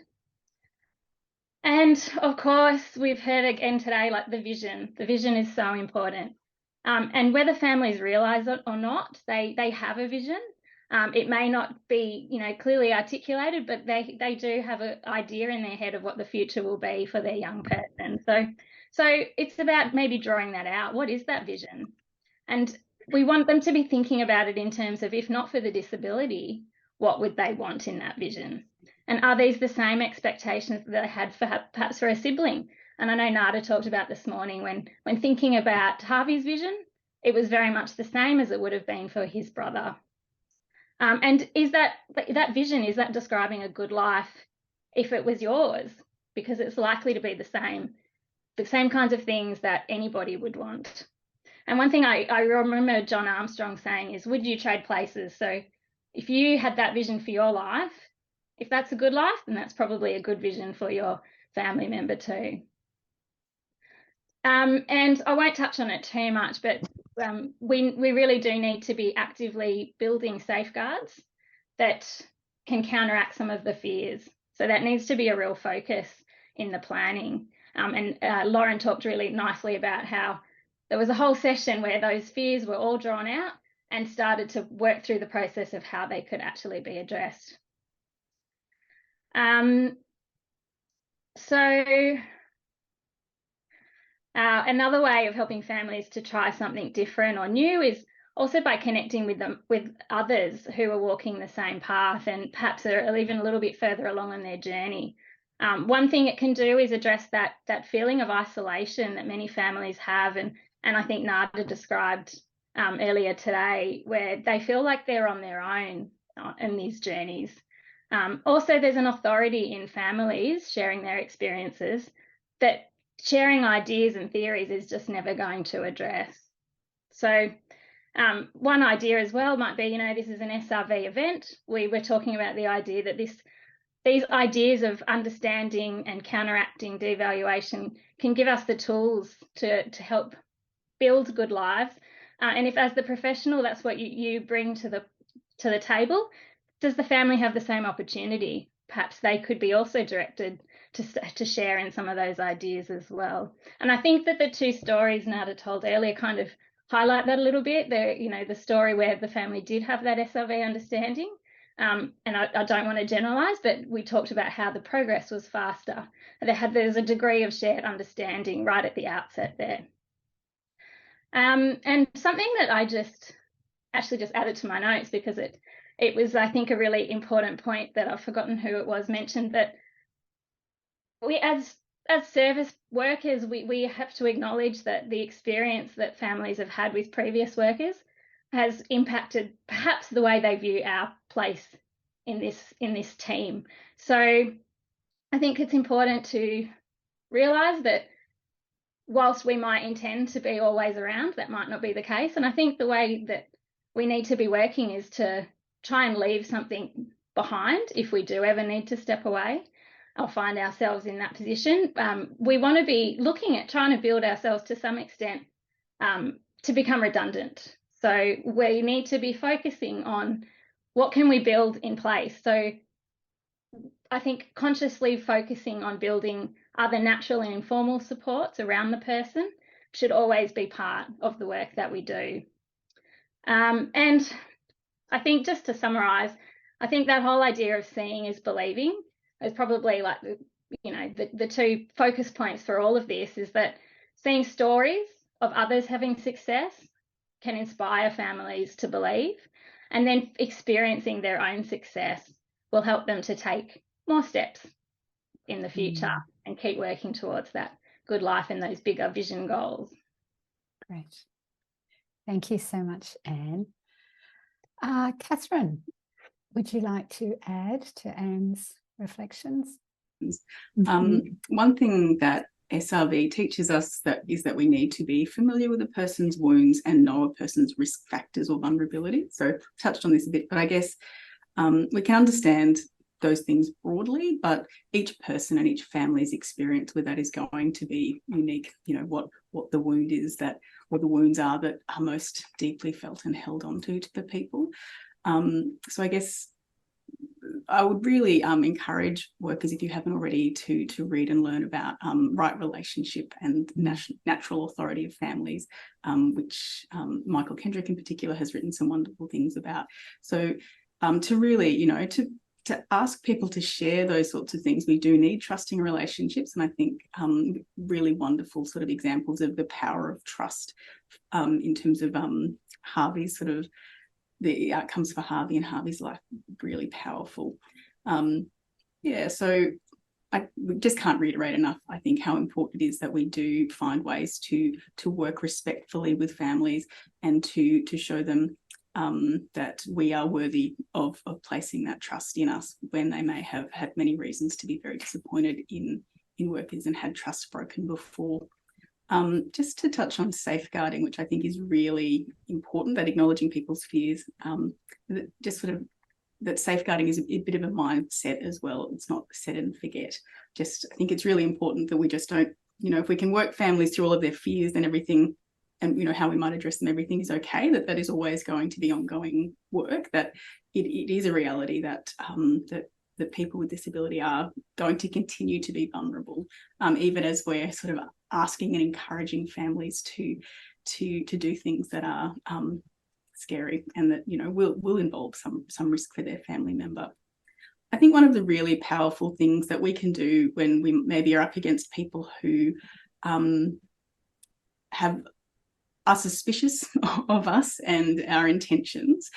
And of course, we've heard again today, like the vision. The vision is so important. And whether families realise it or not, they have a vision. It may not be, clearly articulated, but they do have an idea in their head of what the future will be for their young person. So it's about maybe drawing that out. What is that vision? And we want them to be thinking about it in terms of, if not for the disability, what would they want in that vision? And are these the same expectations that they had perhaps for a sibling? And I know Nada talked about this morning when thinking about Harvey's vision, it was very much the same as it would have been for his brother. And is that vision, is that describing a good life if it was yours? Because it's likely to be the same kinds of things that anybody would want. And one thing I remember John Armstrong saying is, would you trade places? So if you had that vision for your life, if that's a good life, then that's probably a good vision for your family member too. And I won't touch on it too much, but we really do need to be actively building safeguards that can counteract some of the fears. So that needs to be a real focus in the planning. And Lauren talked really nicely about how there was a whole session where those fears were all drawn out and started to work through the process of how they could actually be addressed. Another way of helping families to try something different or new is also by connecting with others who are walking the same path and perhaps are even a little bit further along in their journey. One thing it can do is address that feeling of isolation that many families have, and I think Nada described earlier today, where they feel like they're on their own in these journeys. Also, there's an authority in families sharing their experiences that sharing ideas and theories is just never going to address. So one idea as well might be, this is an SRV event. We were talking about the idea that these ideas of understanding and counteracting devaluation can give us the tools to help build good lives. And if, as the professional, that's what you bring to the table, does the family have the same opportunity? Perhaps they could be also directed to share in some of those ideas as well. And I think that the two stories Nada told earlier kind of highlight that a little bit. The story where the family did have that SRV understanding. And I don't want to generalize, but we talked about how the progress was faster. There's a degree of shared understanding right at the outset there. And something that I just added to my notes, because it was, I think, a really important point that I've forgotten who it was mentioned, that we as service workers, we have to acknowledge that the experience that families have had with previous workers has impacted perhaps the way they view our place in this team. So I think it's important to realise that whilst we might intend to be always around, that might not be the case. And I think the way that we need to be working is to try and leave something behind if we do ever need to step away or find ourselves in that position. We want to be looking at trying to build ourselves to some extent to become redundant. So we need to be focusing on what can we build in place. So I think consciously focusing on building other natural and informal supports around the person should always be part of the work that we do. And I think, just to summarise, I think that whole idea of seeing is believing is probably like the two focus points for all of this, is that seeing stories of others having success can inspire families to believe, and then experiencing their own success will help them to take more steps in the future and keep working towards that good life and those bigger vision goals. Great. Thank you so much, Anne. Catherine, would you like to add to Anne's reflections? One thing that SRV teaches us is that we need to be familiar with a person's wounds and know a person's risk factors or vulnerability. So I've touched on this a bit, but I guess we can understand those things broadly, but each person and each family's experience with that is going to be unique. What the wound is or the wounds are that are most deeply felt and held onto to the people. So I guess I would really encourage workers, if you haven't already, to read and learn about right relationship and natural authority of families, which Michael Kendrick in particular has written some wonderful things about. So to really, to ask people to share those sorts of things, we do need trusting relationships. And I think really wonderful sort of examples of the power of trust in terms of Harvey's sort of the outcomes for Harvey and Harvey's life, really powerful. So we just can't reiterate enough, I think, how important it is that we do find ways to work respectfully with families and to show them that we are worthy of placing that trust in us when they may have had many reasons to be very disappointed in workers and had trust broken before. Just to touch on safeguarding, which I think is really important, that acknowledging people's fears, that safeguarding is a bit of a mindset as well. It's not set and forget. I think it's really important that we just don't, if we can work families through all of their fears, then everything, and how we might address them, everything is okay. That is always going to be ongoing work. That it is a reality that that people with disability are going to continue to be vulnerable, even as we're sort of asking and encouraging families to do things that are scary and that will involve some risk for their family member. I think one of the really powerful things that we can do when we maybe are up against people who are suspicious of us and our intentions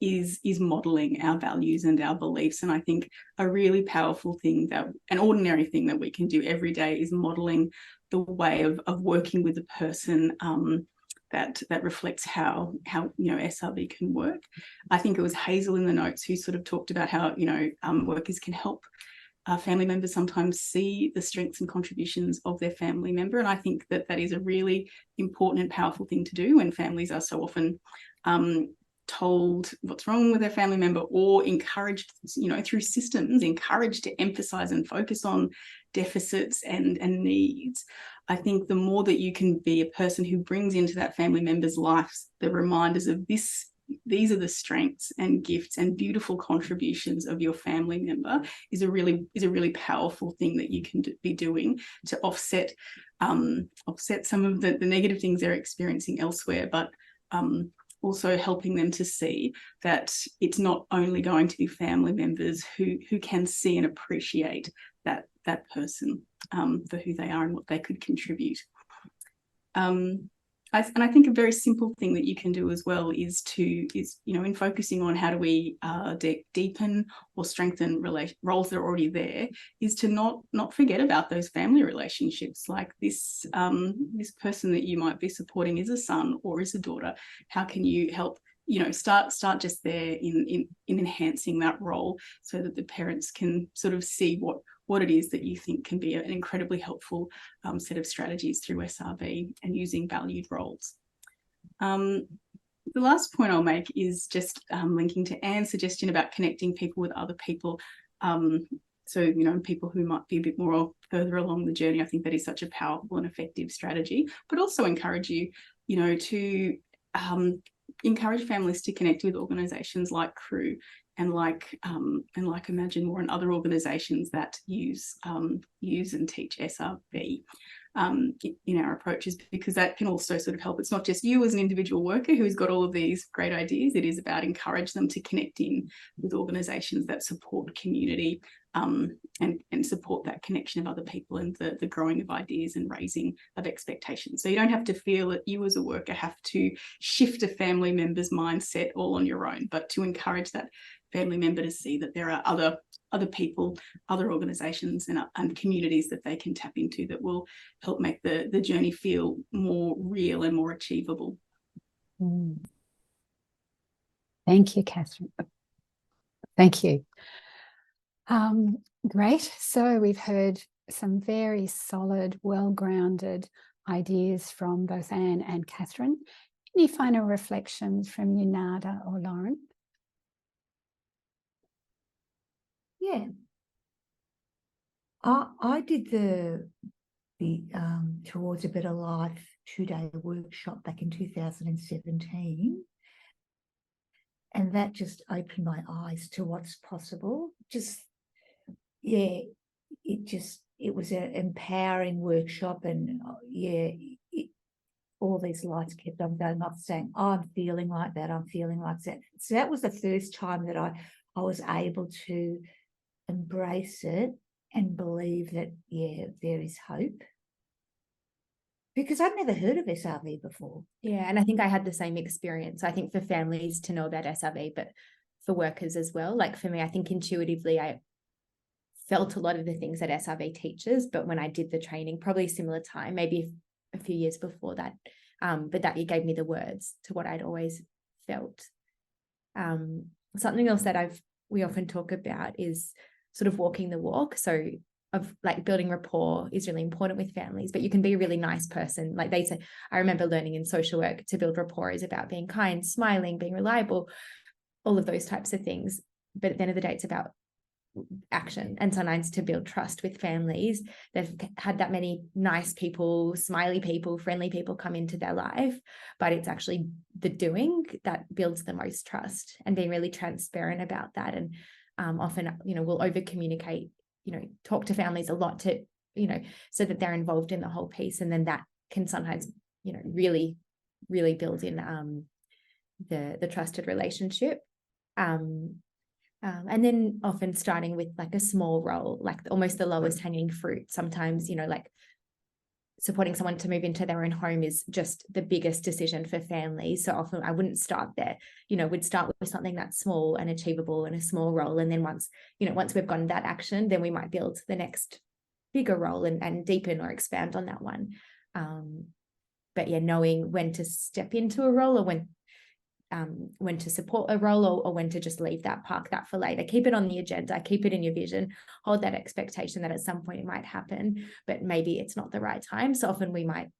is modelling our values and our beliefs. And I think a really powerful thing, an ordinary thing that we can do every day, is modelling the way of working with a person that reflects how SRV can work. I think it was Hazel in the notes who sort of talked about how workers can help family members sometimes see the strengths and contributions of their family member. And I think that is a really important and powerful thing to do when families are so often told what's wrong with their family member, or encouraged, through systems, encouraged to emphasize and focus on deficits and needs. I think the more that you can be a person who brings into that family member's life the reminders of this these are the strengths and gifts and beautiful contributions of your family member is a really powerful thing that you can be doing to offset some of the negative things they're experiencing elsewhere, but also helping them to see that it's not only going to be family members who can see and appreciate that person for who they are and what they could contribute. I think a very simple thing that you can do as well is in focusing on how do we deepen or strengthen roles that are already there, is to not forget about those family relationships. Like this person that you might be supporting is a son or is a daughter. How can you help? Start just there in enhancing that role, so that the parents can sort of see what it is that you think can be an incredibly helpful set of strategies through SRV and using valued roles. The last point I'll make is just linking to Anne's suggestion about connecting people with other people. So, people who might be a bit more further along the journey. I think that is such a powerful and effective strategy, but also encourage you, to encourage families to connect with organisations like CREW and like Imagine More and other organisations that use and teach SRV in our approaches, because that can also sort of help. It's not just you as an individual worker who's got all of these great ideas. It is about encourage them to connect in with organisations that support community and support that connection of other people and the growing of ideas and raising of expectations. So you don't have to feel that you as a worker have to shift a family member's mindset all on your own, but to encourage that family member to see that there are other people, other organisations and communities that they can tap into that will help make the journey feel more real and more achievable. Thank you, Catherine. Thank you. Great. So we've heard some very solid, well-grounded ideas from both Anne and Catherine. Any final reflections from you, Nada or Lauren? Yeah, I did the Towards a Better Life 2-day workshop back in 2017, and that just opened my eyes to what's possible. It was an empowering workshop, and all these lights kept on going off saying, oh, I'm feeling like that, I'm feeling like that. So that was the first time that I was able to embrace it and believe that, there is hope. Because I'd never heard of SRV before. Yeah, and I think I had the same experience. I think for families to know about SRV, but for workers as well. Like for me, I think intuitively I felt a lot of the things that SRV teaches, but when I did the training, probably a similar time, maybe a few years before that, but that it gave me the words to what I'd always felt. Something else that we often talk about is sort of walking the walk. So of like building rapport is really important with families, but you can be a really nice person. Like they say, I remember learning in social work to build rapport is about being kind, smiling, being reliable, all of those types of things. But at the end of the day, it's about action. And sometimes to build trust with families, they've had that many nice people, smiley people, friendly people come into their life, but it's actually the doing that builds the most trust, and being really transparent about that. And often, we'll over communicate, talk to families a lot to, so that they're involved in the whole piece. And then that can sometimes, really, really build in the trusted relationship. And then often starting with like a small role, like almost the lowest hanging fruit. Sometimes, like supporting someone to move into their own home is just the biggest decision for families. So often I wouldn't start there, we'd start with something that's small and achievable and a small role. And then once we've gotten that action, then we might build the next bigger role and deepen or expand on that one. But knowing when to step into a role, or when to support a role, or when to just leave that, park that for later. Keep it on the agenda, keep it in your vision, hold that expectation that at some point it might happen, but maybe it's not the right time. So often we might,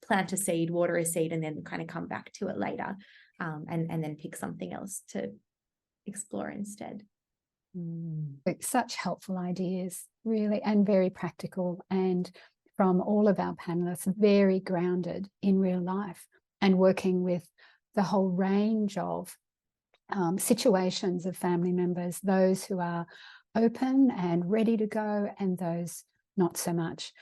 plant a seed, water a seed, and then kind of come back to it later, and then pick something else to explore instead. Such helpful ideas, really, and very practical, and from all of our panelists, very grounded in real life and working with the whole range of situations of family members, those who are open and ready to go and those not so much.